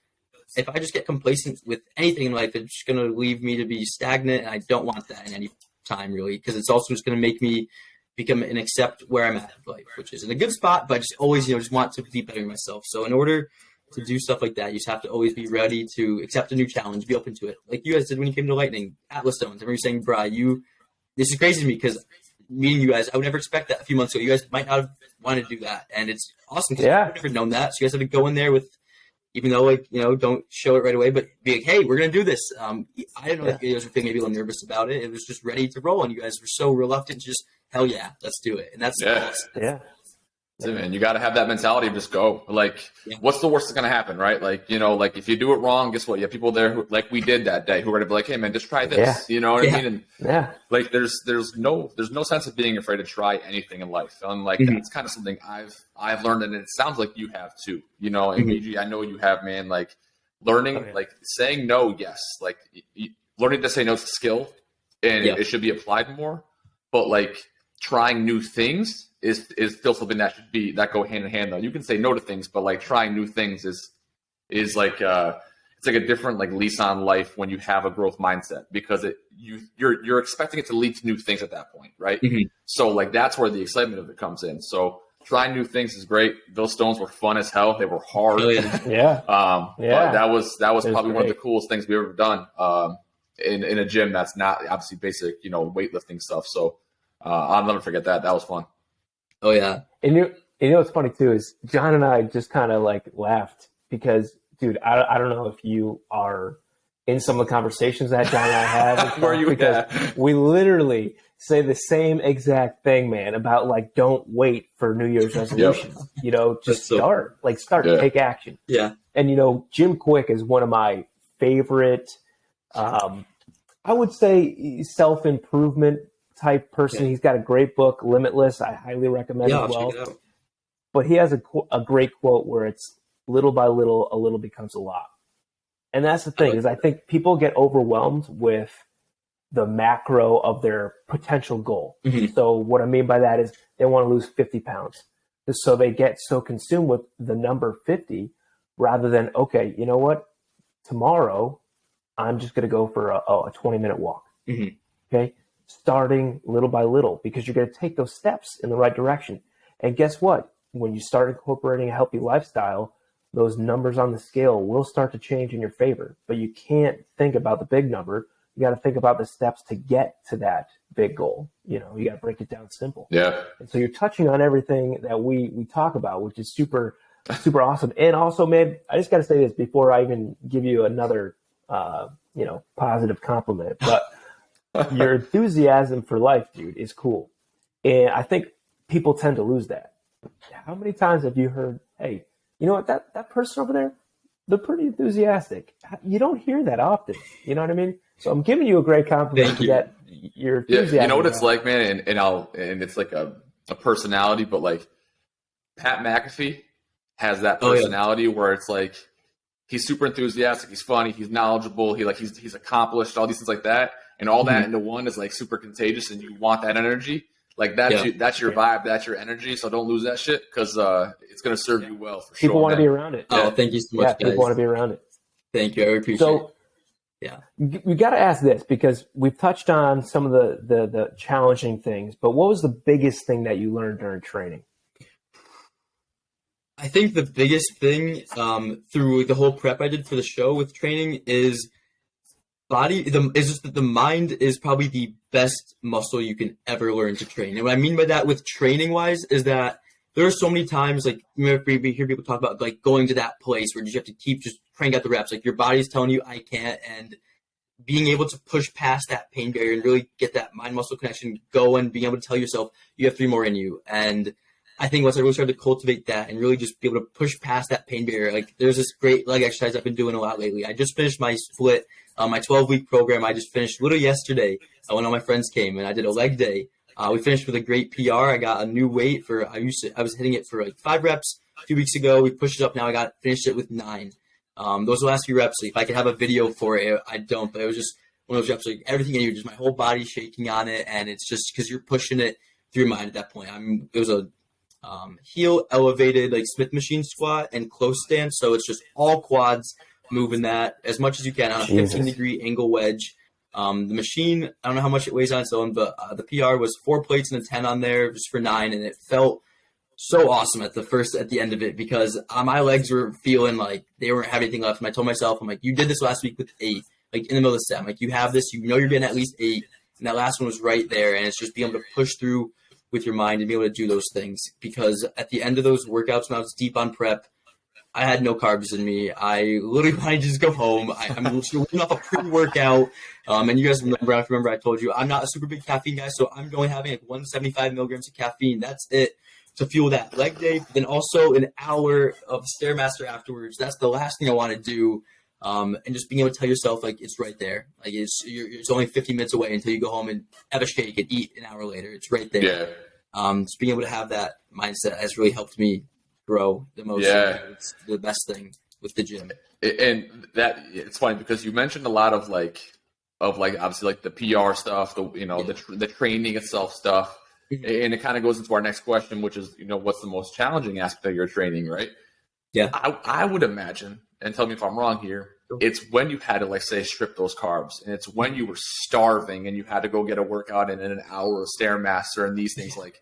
if I just get complacent with anything in life, it's just going to leave me to be stagnant, and I don't want that in any time, really, because it's also just going to make me become and accept where I'm at in life, which is in a good spot, but just always, just want to be better myself. So in order to do stuff like that, you just have to always be ready to accept a new challenge, be open to it. Like you guys did when you came to Lightning, Atlas Stones. I remember you saying, Bri, this is crazy to me because meeting you guys, I would never expect that a few months ago. You guys might not have wanted to do that. And it's awesome because I've never known that. So you guys have to go in there with, even though don't show it right away, but be like, hey, we're going to do this. I didn't know that you guys were feeling maybe a little nervous about it. It was just ready to roll. And you guys were so reluctant to just, hell yeah, let's do it. And that's awesome. Yeah. So, man, you got to have that mentality of just go. Like, what's the worst that's going to happen, right? Like, like if you do it wrong, guess what? You have people there who, like we did that day, who are going to be like, hey, man, just try this. You know what I mean? And like, there's no sense of being afraid to try anything in life. And like, that's kind of something I've learned, and it sounds like you have too. And BG, I know you have, man. Like, learning, like saying no, yes. Like, learning to say no is a skill, and it should be applied more. But like, trying new things is still something that go hand in hand, though. You can say no to things, but like trying new things is like it's like a different like lease on life when you have a growth mindset, because you're expecting it to lead to new things at that point, right? So like that's where the excitement of it comes in. So trying new things is great. Those stones were fun as hell. They were hard. But that was probably one of the coolest things we've ever done in a gym that's not obviously basic weightlifting stuff. So I'll never forget that. That was fun. Oh yeah. And you know what's funny too is John and I just kind of like laughed because, dude, I don't know if you are in some of the conversations that John and I have and Where stuff, you because at? we literally say the same exact thing, man, about like don't wait for New Year's resolutions. You know, just That's so start. Like start, Yeah. take action. Yeah. And you know, Jim Quick is one of my favorite, I would say, self-improvement type person. Okay. He's got a great book, Limitless. I highly recommend Yeah, as I'll well. check it out. But he has a great quote where it's little by little, a little becomes a lot. And that's the thing, is I think people get overwhelmed with the macro of their potential goal. Mhm. So what I mean by that is they want to lose 50 pounds. So they get so consumed with the number 50 rather than, okay, you know what? Tomorrow, I'm just going to go for a 20-minute walk. Mhm. Okay? Starting little by little, because you're going to take those steps in the right direction. And guess what? When you start incorporating a healthy lifestyle, those numbers on the scale will start to change in your favor. But you can't think about the big number. You got to think about the steps to get to that big goal. You know, you got to break it down simple. Yeah. And so you're touching on everything that we talk about, which is super, super awesome. And also, man, I just got to say this before I even give you another, positive compliment. But your enthusiasm for life, dude, is cool. And I think people tend to lose that. How many times have you heard, hey, you know what, that person over there, they're pretty enthusiastic. You don't hear that often. You know what I mean? So I'm giving you a great compliment Thank to you. get your Yeah. enthusiasm. You know what it's like, man, and it's like a personality, but like Pat McAfee has that Oh, yeah. personality where it's like he's super enthusiastic, he's funny, he's knowledgeable, he's accomplished, all these things like that, and all that into one is like super contagious, and you want that energy. Like that's your vibe, that's your energy. So don't lose that shit, because it's gonna serve you well for sure. People want to be around it. Oh, thank you so much, People guys. want to be around it. Thank you. I appreciate it. So Yeah. we got to ask this, because we've touched on some of the challenging things, but what was the biggest thing that you learned during training? I think the biggest thing through the whole prep I did for the show with training is is just that the mind is probably the best muscle you can ever learn to train. And what I mean by that with training wise is that there are so many times, like, you know, we hear people talk about like going to that place where you have to keep just crank out the reps. Like your body's telling you I can't, and being able to push past that pain barrier and really get that mind muscle connection going, being able to tell yourself you have 3 more in you. And I think once I really started to cultivate that and really just be able to push past that pain barrier, like there's this great leg exercise I've been doing a lot lately. I just finished my split, my 12-week program. I just finished literally yesterday when all my friends came, and I did a leg day. We finished with a great PR. I got a new weight for, I was hitting it for like 5 reps 2 weeks ago. We pushed it up. Now I finished it with 9. Those are the last few reps. If I could have a video for it, I don't, but it was just one of those reps, like everything in you, just my whole body shaking on it. And it's just because you're pushing it through your mind at that point. It was a heel elevated, like Smith machine squat and close stance. So it's just all quads, moving that as much as you can on a 15-degree angle wedge. The machine, I don't know how much it weighs on its own, but the PR was 4 plates and a 10 on there just for 9. And it felt so awesome at the end of it, because my legs were feeling like they weren't having anything left. And I told myself, I'm like, you did this last week with 8, like in the middle of the set. I'm like, you have this, you know, you're getting at least 8. And that last one was right there. And it's just being able to push through with your mind and be able to do those things, because at the end of those workouts, when I was deep on prep, I had no carbs in me. I literally wanted to just go home. I'm living off a pre-workout. And you guys remember I told you I'm not a super big caffeine guy, so I'm only having like 175 milligrams of caffeine. That's it to fuel that leg day. Then also an hour of Stairmaster afterwards. That's the last thing I want to do. And just being able to tell yourself, like, it's right there. Like it's only 50 minutes away until you go home and have a shake and eat an hour later. It's right there. Yeah. Just being able to have that mindset has really helped me grow the most. Yeah. It's the best thing with the gym. And that, it's funny because you mentioned a lot of like obviously like the PR stuff, the training itself stuff. Mm-hmm. And it kind of goes into our next question, which is, what's the most challenging aspect of your training, right? Yeah. I would imagine, and tell me if I'm wrong here, it's when you had to, like, say, strip those carbs, and it's when you were starving and you had to go get a workout in an hour of Stairmaster and these things, like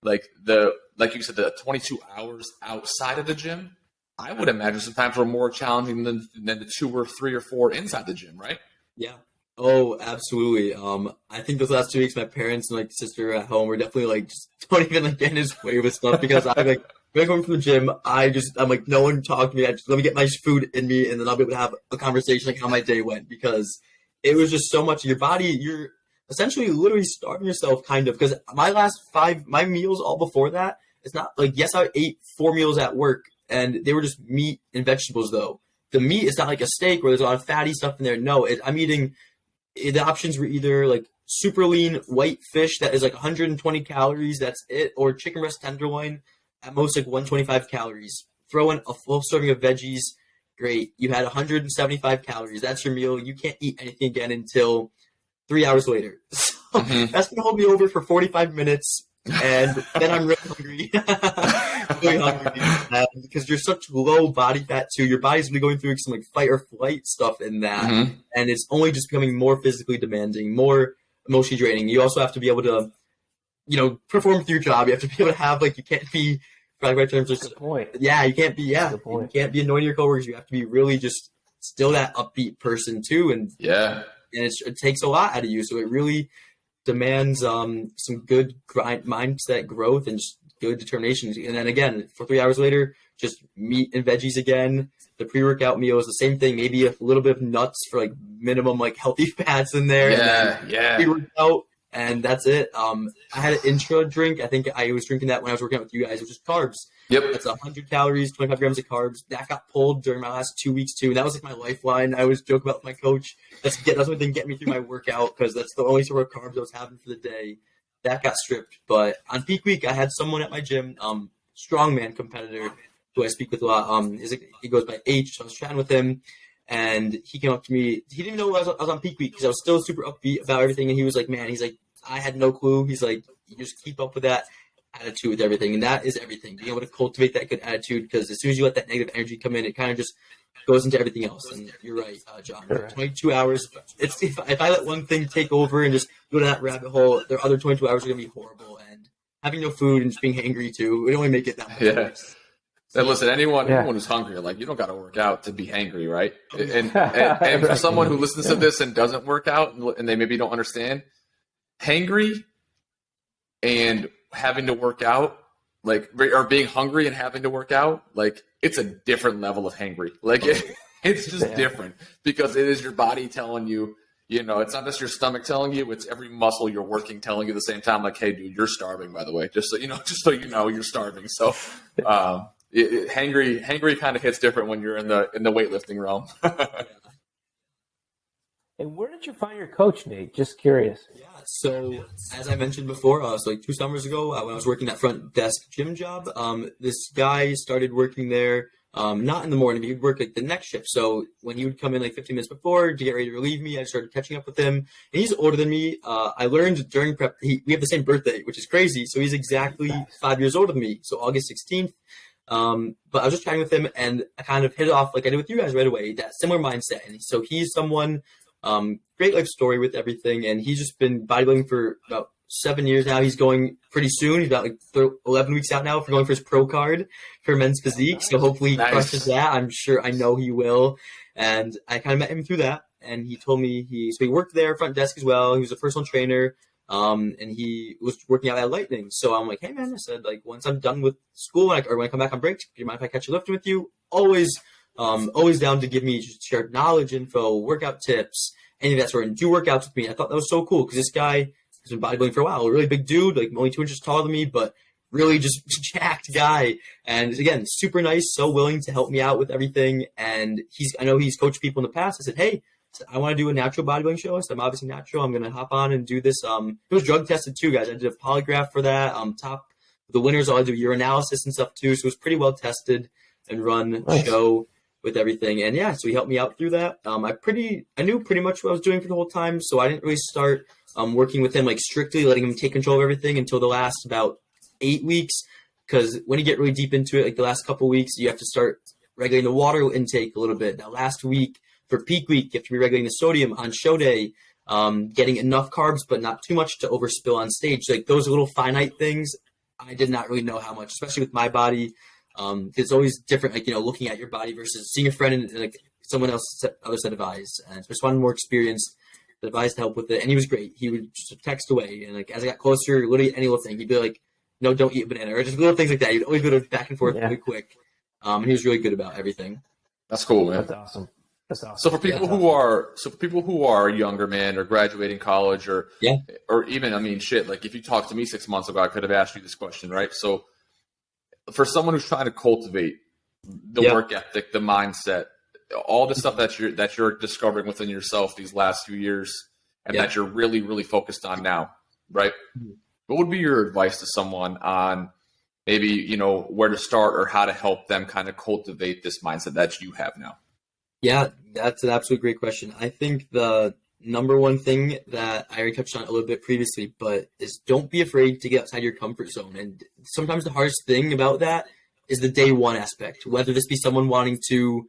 you said, the 22 hours outside of the gym. I would imagine sometimes were more challenging than the 2 or 3 or 4 inside the gym, right? Yeah. Oh, absolutely. I think those last 2 weeks, my parents and like sister at home were definitely like, just don't even like get in his way with stuff because I like when I come from the gym, I'm like, no one talk to me. I just let me get my food in me, and then I'll be able to have a conversation like how my day went because it was just so much of your body. You're essentially literally starving yourself, kind of. Because my meals all before that, it's not like yes, I ate 4 meals at work, and they were just meat and vegetables though. The meat is not like a steak where there's a lot of fatty stuff in there. No, I'm eating the options were either like super lean white fish that is like 120 calories, that's it, or chicken breast tenderloin at most like 125 calories. Throw in a full serving of veggies, great. You had 175 calories. That's your meal. You can't eat anything again until 3 hours later. So that's gonna hold me over for 45 minutes, and then I'm really hungry. Really hungry because you're such low body fat too. Your body's really going through some like fight or flight stuff in that, and it's only just becoming more physically demanding, more emotionally draining. You also have to be able to, perform through your job. You have to be able to have like you can't be, for the right terms, just point. Yeah, you can't be you can't be annoying your coworkers. You have to be really just still that upbeat person too, and it takes a lot out of you. So it really demands some good mindset growth and just good determination. And then again, for 3 hours later, just meat and veggies again. The pre-workout meal is the same thing. Maybe a little bit of nuts for like minimum like healthy fats in there. Pre-workout, and that's it. I had an intra drink. I think I was drinking that when I was working out with you guys, which is carbs. Yep. That's 100 calories, 25 grams of carbs. That got pulled during my last 2 weeks too. And that was like my lifeline. I always joke about with my coach. That's what thing get me through my workout because that's the only sort of carbs I was having for the day. That got stripped. But on peak week, I had someone at my gym, strongman competitor, who I speak with a lot. He goes by H. So I was chatting with him, and he came up to me. He didn't know I was on peak week because I was still super upbeat about everything. And he was like, "Man," he's like, "I had no clue." He's like, "You just keep up with that attitude with everything, and that is everything. Being able to cultivate that good attitude, because as soon as you let that negative energy come in, it kind of just goes into everything else." And you're right, John. Sure. 22 hours. If I let one thing take over and just go to that rabbit hole, the other 22 hours are gonna be horrible. And having no food and just being hangry too, it only make it that much worse. And listen, anyone who's hungry, like you don't got to work out to be hangry, right? And for someone who listens to this and doesn't work out, and they maybe don't understand, hangry and having to work out, like, or being hungry and having to work out, like, it's a different level of hangry. Like, it's just different because it is your body telling you, it's not just your stomach telling you, it's every muscle you're working telling you at the same time, like, hey, dude, you're starving, by the way, just so you know, you're starving. So, hangry kind of hits different when you're in the weightlifting realm. And where did you find your coach, Nate? Just curious. Yeah, so as I mentioned before, so like 2 summers ago, when I was working that front desk gym job, this guy started working there, not in the morning, but he'd work like the next shift. So when he would come in like 15 minutes before to get ready to relieve me, I started catching up with him. And he's older than me. I learned during prep, we have the same birthday, which is crazy. So he's exactly 5 years older than me. So August 16th. But I was just chatting with him, and I kind of hit it off like I did with you guys right away, that similar mindset. And so he's someone, great life story with everything, and he's just been bodybuilding for about 7 years now. He's going pretty soon. He's about like 11 weeks out now for going for his pro card for men's physique. So hopefully he crushes that. I know he will. And I kind of met him through that. And he told me he worked there front desk as well. He was a personal trainer. And he was working out at Lightning. So I'm like, hey man, I said, like, once I'm done with school or when I come back on break, do you mind if I catch you lifting with you? Always down to give me just shared knowledge, info, workout tips, any of that sort. And do workouts with me. I thought that was so cool because this guy has been bodybuilding for a while. A really big dude, like only 2 inches taller than me, but really just jacked guy. And again, super nice, so willing to help me out with everything. And I know he's coached people in the past. I said, hey, I want to do a natural bodybuilding show. I said, I'm obviously natural. I'm going to hop on and do this. It was drug tested too, guys. I did a polygraph for that. The winners all do urinalysis and stuff too. So it was pretty well tested and run show with everything. And yeah, so he helped me out through that. I knew pretty much what I was doing for the whole time. So I didn't really start working with him, like strictly letting him take control of everything until the last about 8 weeks. Because when you get really deep into it, like the last couple of weeks, you have to start regulating the water intake a little bit. Now last week, for peak week, you have to be regulating the sodium on show day, getting enough carbs, but not too much to overspill on stage. Like those little finite things, I did not really know how much, especially with my body. It's always different, like, looking at your body versus seeing a friend and like someone else, other set of eyes. And especially one more experienced, advised to help with it, and he was great. He would just text away, and like as I got closer, literally any little thing, he'd be like, "No, don't eat a banana," or just little things like that. He'd always go back and forth really quick, and he was really good about everything. That's cool, man. That's awesome. That's awesome. So for people who are younger, man, or graduating college, or even, I mean, shit, like if you talked to me 6 months ago, I could have asked you this question, right? So for someone who's trying to cultivate the work ethic, the mindset, all the stuff that you're discovering within yourself these last few years, and that you're really, really focused on now, right? What would be your advice to someone on maybe, you know, where to start or how to help them kind of cultivate this mindset that you have now? Yeah, that's an absolutely great question. I think the number one thing that I already touched on a little bit previously, but is don't be afraid to get outside your comfort zone. And sometimes the hardest thing about that is the day one aspect, whether this be someone wanting to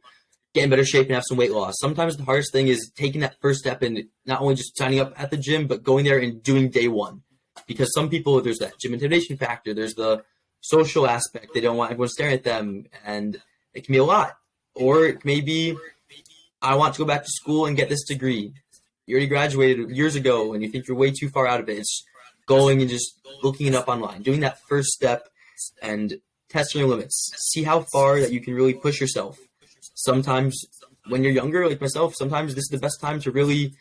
get in better shape and have some weight loss. Sometimes the hardest thing is taking that first step and not only just signing up at the gym, but going there and doing day one. Because some people, there's that gym intimidation factor, there's the social aspect, they don't want everyone staring at them, and it can be a lot. Or it may be, I want to go back to school and get this degree. You already graduated years ago and you think you're way too far out of it. It's going and just looking it up online, doing that first step and testing your limits. See how far that you can really push yourself. Sometimes when you're younger, like myself, sometimes this is the best time to really,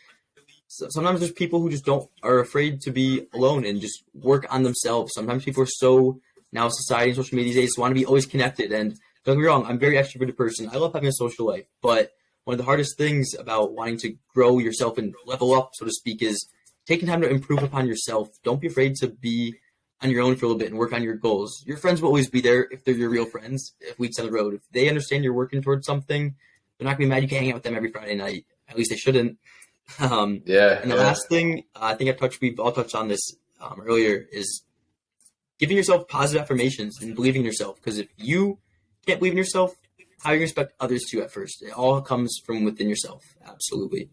sometimes there's people who just are afraid to be alone and just work on themselves. Sometimes people are so, now society and social media these days want to be always connected. And don't get me wrong, I'm a very extroverted person. I love having a social life, but one of the hardest things about wanting to grow yourself and level up, so to speak, is taking time to improve upon yourself. Don't be afraid to be on your own for a little bit and work on your goals. Your friends will always be there if they're your real friends, if weeks down the road. If they understand you're working towards something, they're not going to be mad you can't hang out with them every Friday night. At least they shouldn't. And the last thing, I think we've all touched on this earlier, is giving yourself positive affirmations and believing in yourself. Because if you can't believe in yourself, how are you going to expect others to at first? It all comes from within yourself. Absolutely.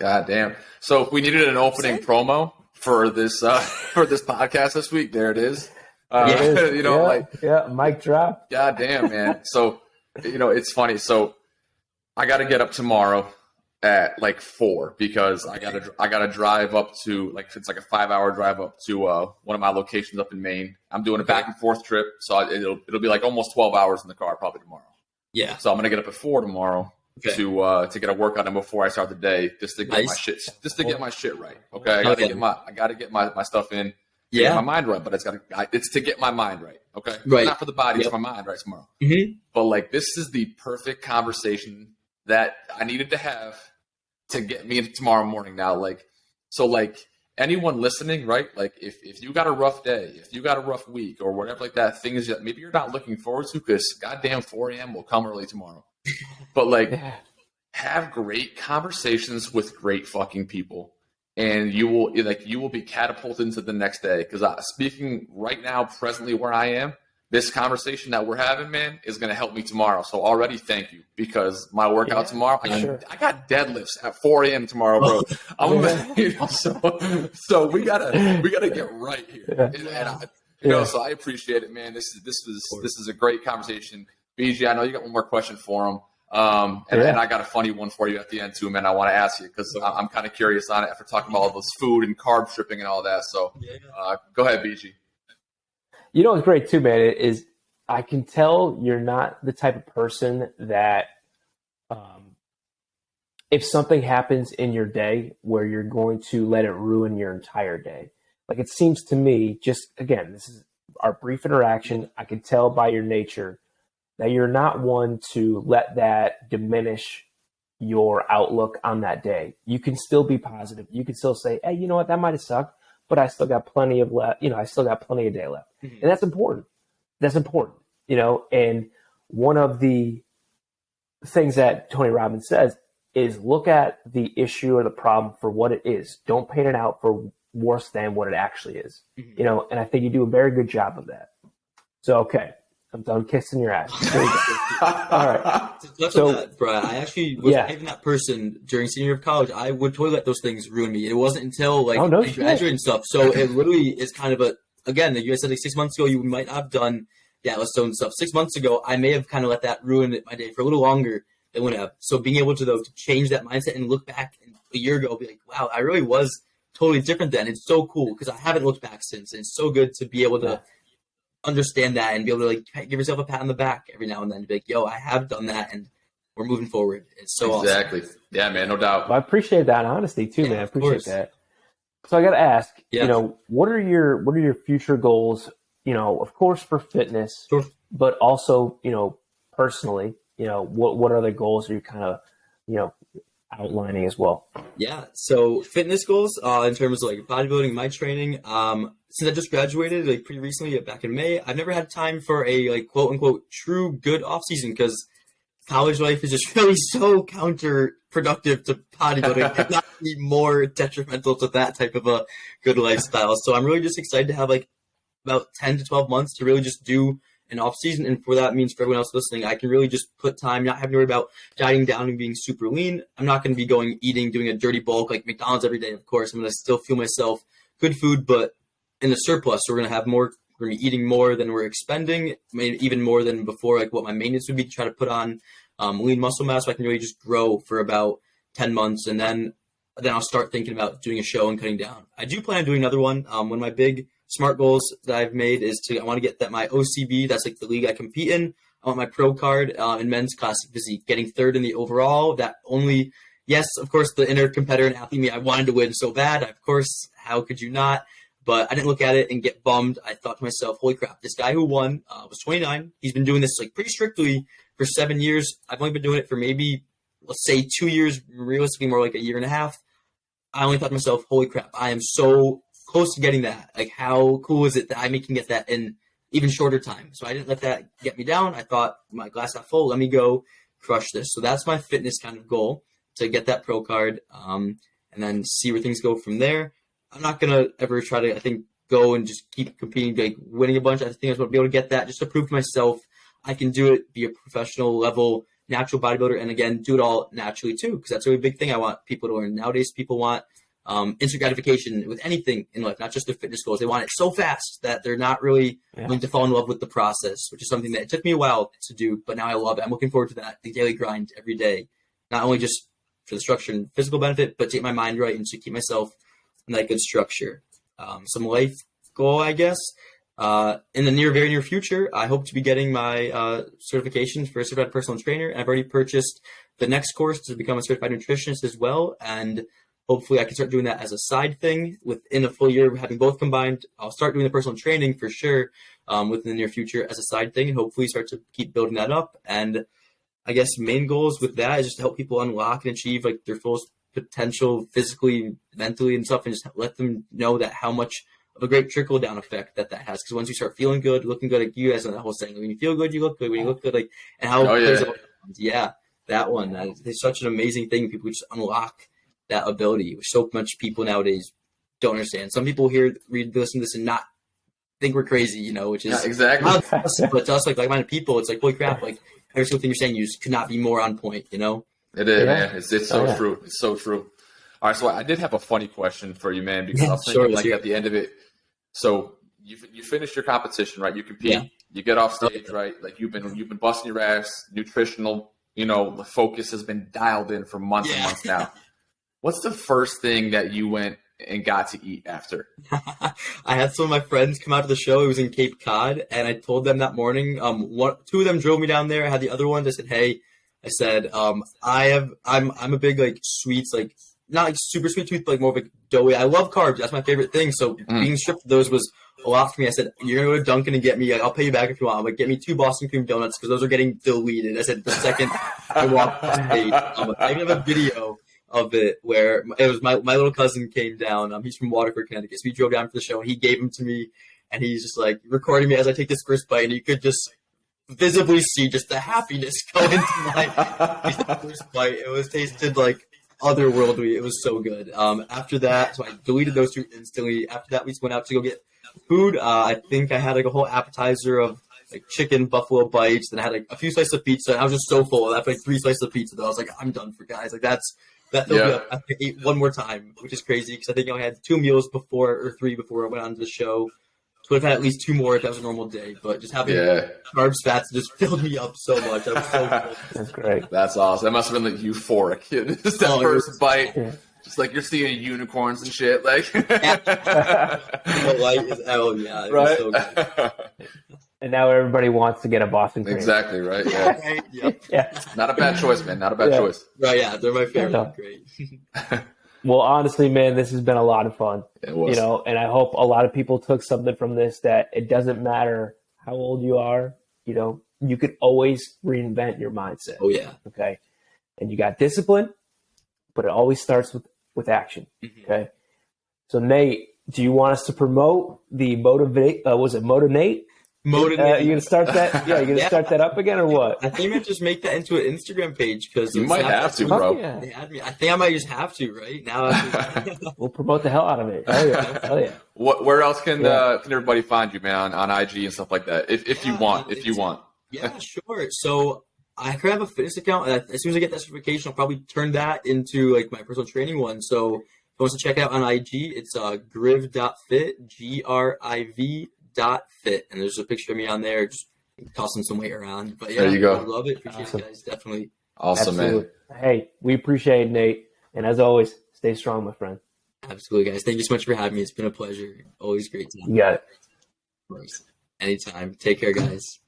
God damn. So if we needed an opening promo for this podcast this week, there it is. You know, mic drop. God damn, man. So, you know, it's funny. So I got to get up tomorrow at like 4 because I gotta drive up to, like, it's like a 5-hour drive up to one of my locations up in Maine. I'm doing a back and forth trip, so it'll be like almost 12 hours in the car probably tomorrow. Yeah. So I'm gonna get up at 4 tomorrow to get a workout in before I start the day, just to get my shit right. Okay, I gotta get my stuff in. Get my mind right, but it's to get my mind right. Okay, right. Not for the body, it's for my mind right tomorrow. Mm-hmm. But like, this is the perfect conversation that I needed to have to get me into tomorrow morning. Now, like, so like anyone listening, right? Like, if you got a rough day, if you got a rough week, or whatever like that, things that maybe you're not looking forward to, because goddamn 4 a.m. will come early tomorrow. But like, have great conversations with great fucking people, and you will be catapulted into the next day. Because speaking right now, presently where I am, this conversation that we're having, man, is going to help me tomorrow. So already, thank you, because my workout tomorrow, I got deadlifts at 4 a.m. tomorrow, bro. So we gotta get right here. So I appreciate it, man. This is a great conversation. BG, I know you got one more question for him. And I got a funny one for you at the end too, man. I want to ask you because I'm kind of curious on it after talking about all this food and carb stripping and all that. So go ahead, BG. You know what's great too, man, is I can tell you're not the type of person that if something happens in your day where you're going to let it ruin your entire day. Like, it seems to me, just again, this is our brief interaction, I can tell by your nature that you're not one to let that diminish your outlook on that day. You can still be positive. You can still say, hey, you know what, that might have sucked, but I still got plenty of I still got plenty of day left. Mm-hmm. And that's important. And one of the things that Tony Robbins says is look at the issue or the problem for what it is. Don't paint it out for worse than what it actually is. Mm-hmm. And I think you do a very good job of that. So, okay, I'm done kissing your ass. All right. So, Brad, I actually was even that person during senior year of college. I would totally let those things ruin me. It wasn't until I graduated and stuff. So it literally is kind of again, you guys said like 6 months ago, you might not have done let's do stuff. 6 months ago, I may have kind of let that ruin my day for a little longer. they wouldn't have. So being able to, though, to change that mindset and look back a year ago, be like, wow, I really was totally different then. It's so cool because I haven't looked back since. And it's so good to be able to understand that and be able to like give yourself a pat on the back every now and then. Be like, yo, I have done that and we're moving forward. It's so exactly. Awesome. Yeah, man, no doubt. Well, I appreciate that honesty too, man. I appreciate that. So I got to ask, what are your future goals? Of course for fitness, but also, personally, what other goals are you kind of, outlining as well? Yeah. So fitness goals, in terms of like bodybuilding, my training, since I just graduated like pretty recently back in May, I've never had time for a like quote unquote true good off season because college life is just really so counterproductive to bodybuilding and not be more detrimental to that type of a good lifestyle. So I'm really just excited to have like about 10 to 12 months to really just do an off season. And for that means for everyone else listening, I can really just put time, not having to worry about dieting down and being super lean. I'm not going to be doing a dirty bulk like McDonald's every day. Of course, I'm going to still fuel myself good food, but in a surplus. So we're going to have more. We're going to be eating more than we're expending, maybe even more than before, like what my maintenance would be to try to put on lean muscle mass so I can really just grow for about 10 months. And then I'll start thinking about doing a show and cutting down. I do plan on doing another one. One of my big SMART goals that I've made is I want to get my OCB, that's like the league I compete in. I want my pro card in men's classic physique, getting third in the overall. Yes, of course, the inner competitor and athlete me, I wanted to win so bad. Of course, how could you not? But I didn't look at it and get bummed. I thought to myself, holy crap, this guy who won was 29. He's been doing this like pretty strictly for 7 years. I've only been doing it for maybe, let's say 2 years, realistically more like a year and a half. I only thought to myself, holy crap, I am so close to getting that. Like, how cool is it that I can get that in even shorter time? So I didn't let that get me down. I thought, my glass half full, let me go crush this. So that's my fitness kind of goal, to get that pro card and then see where things go from there. I'm not going to ever try to, I think, go and just keep competing, like winning a bunch. I think I just want to be able to get that just to prove to myself I can do it, be a professional level, natural bodybuilder, and again, do it all naturally too, because that's a really big thing I want people to learn. Nowadays, people want instant gratification with anything in life, not just their fitness goals. They want it so fast that they're not really willing to fall in love with the process, which is something that it took me a while to do, but now I love it. I'm looking forward to that, the daily grind every day, not only just for the structure and physical benefit, but to get my mind right and to keep myself in that good structure. Some life goal, I guess. In the very near future, I hope to be getting my certification for a certified personal trainer. I've already purchased the next course to become a certified nutritionist as well. And hopefully I can start doing that as a side thing within a full year, having both combined. I'll start doing the personal training for sure within the near future as a side thing, and hopefully start to keep building that up. And I guess main goals with that is just to help people unlock and achieve like their fullest potential physically, mentally, and stuff, and just let them know that how much of a great trickle down effect that has. Because once you start feeling good, looking good, like you guys know that whole saying, when you feel good, you look good. When you look good, like, and how that one. It's such an amazing thing. People just unlock that ability, which so much people nowadays don't understand. Some people listen to this and not think we're crazy, which is exactly. But to us, like-minded people, it's like, holy crap, like every single thing you're saying, you just could not be more on point, It is, man. It's so true. It's so true. All right, so I did have a funny question for you, man, because I was thinking, at the end of it, so you finish your competition, right? You compete, you get off stage, right? Like you've been busting your ass, nutritional, the focus has been dialed in for months and months now. What's the first thing that you went and got to eat after? I had some of my friends come out to the show. It was in Cape Cod, and I told them that morning. Two of them drove me down there. I had the other ones. I said, "Hey," I said, I'm a big like sweets, like not like super sweet tooth, but like more of like doughy. I love carbs. That's my favorite thing. So being stripped of those was a lot for me. I said, "You're gonna go to Dunkin' and get me. I'll pay you back if you want. But get me 2 Boston cream donuts because those are getting deleted." I said the second I walked off stage. I even have a video of it where it was my little cousin came down. He's from Waterford, Connecticut. So he drove down for the show and he gave them to me, and he's just like recording me as I take this first bite, and you could just visibly see just the happiness go into my first bite. It was tasted like otherworldly. It was so good. After that, so I deleted those 2 instantly. After that, we just went out to go get food. I think I had like a whole appetizer of like chicken buffalo bites, and I had like a few slices of pizza. And I was just so full. After like 3 slices of pizza, though, I was like, I'm done for guys. Like that filled me up. I ate one more time, which is crazy because I think I had 2 meals before or 3 before I went on to the show. would have had at least 2 more if that was a normal day. But just having carbs, fats just filled me up so much. I was so good. That's great. That's awesome. That must have been like euphoric. Just that first bite. Yeah. Just like you're seeing unicorns and shit. Like, light is hell, yeah. It right. was so good. And now everybody wants to get a Boston cream. Exactly, right? Yeah. Right? Yep. Yeah. Not a bad choice, man. Not a bad choice. Right, yeah. They're my favorite. Yeah. Great. Well, honestly, man, this has been a lot of fun. It was. And I hope a lot of people took something from this, that it doesn't matter how old you are, you could always reinvent your mindset. Oh, yeah. Okay. And you got discipline, but it always starts with action. Mm-hmm. Okay. So, Nate, do you want us to promote the Motivate? Was it Motivate? Motivate. You gonna start that? Yeah, you gonna start that up again or what? I think I might just make that into an Instagram page because you might have to, bro. Yeah. They had me. I think I might just have to right now. We'll promote the hell out of it. Hell yeah, hell yeah. Where else can everybody find you, man, on IG and stuff like that? If you want. Yeah, sure. So I could have a fitness account. As soon as I get that certification, I'll probably turn that into like my personal training one. So if you want to check it out on IG, it's griv.fit, GRIV.fit, and there's a picture of me on there just tossing some weight around. But yeah, there you go. I love it. Appreciate it, guys. Definitely. Awesome, Absolutely. man. Hey, we appreciate it, Nate. And as always, stay strong, my friend. Absolutely, guys. Thank you so much for having me. It's been a pleasure. Always great time. You got it. Of course. Anytime. Take care, guys.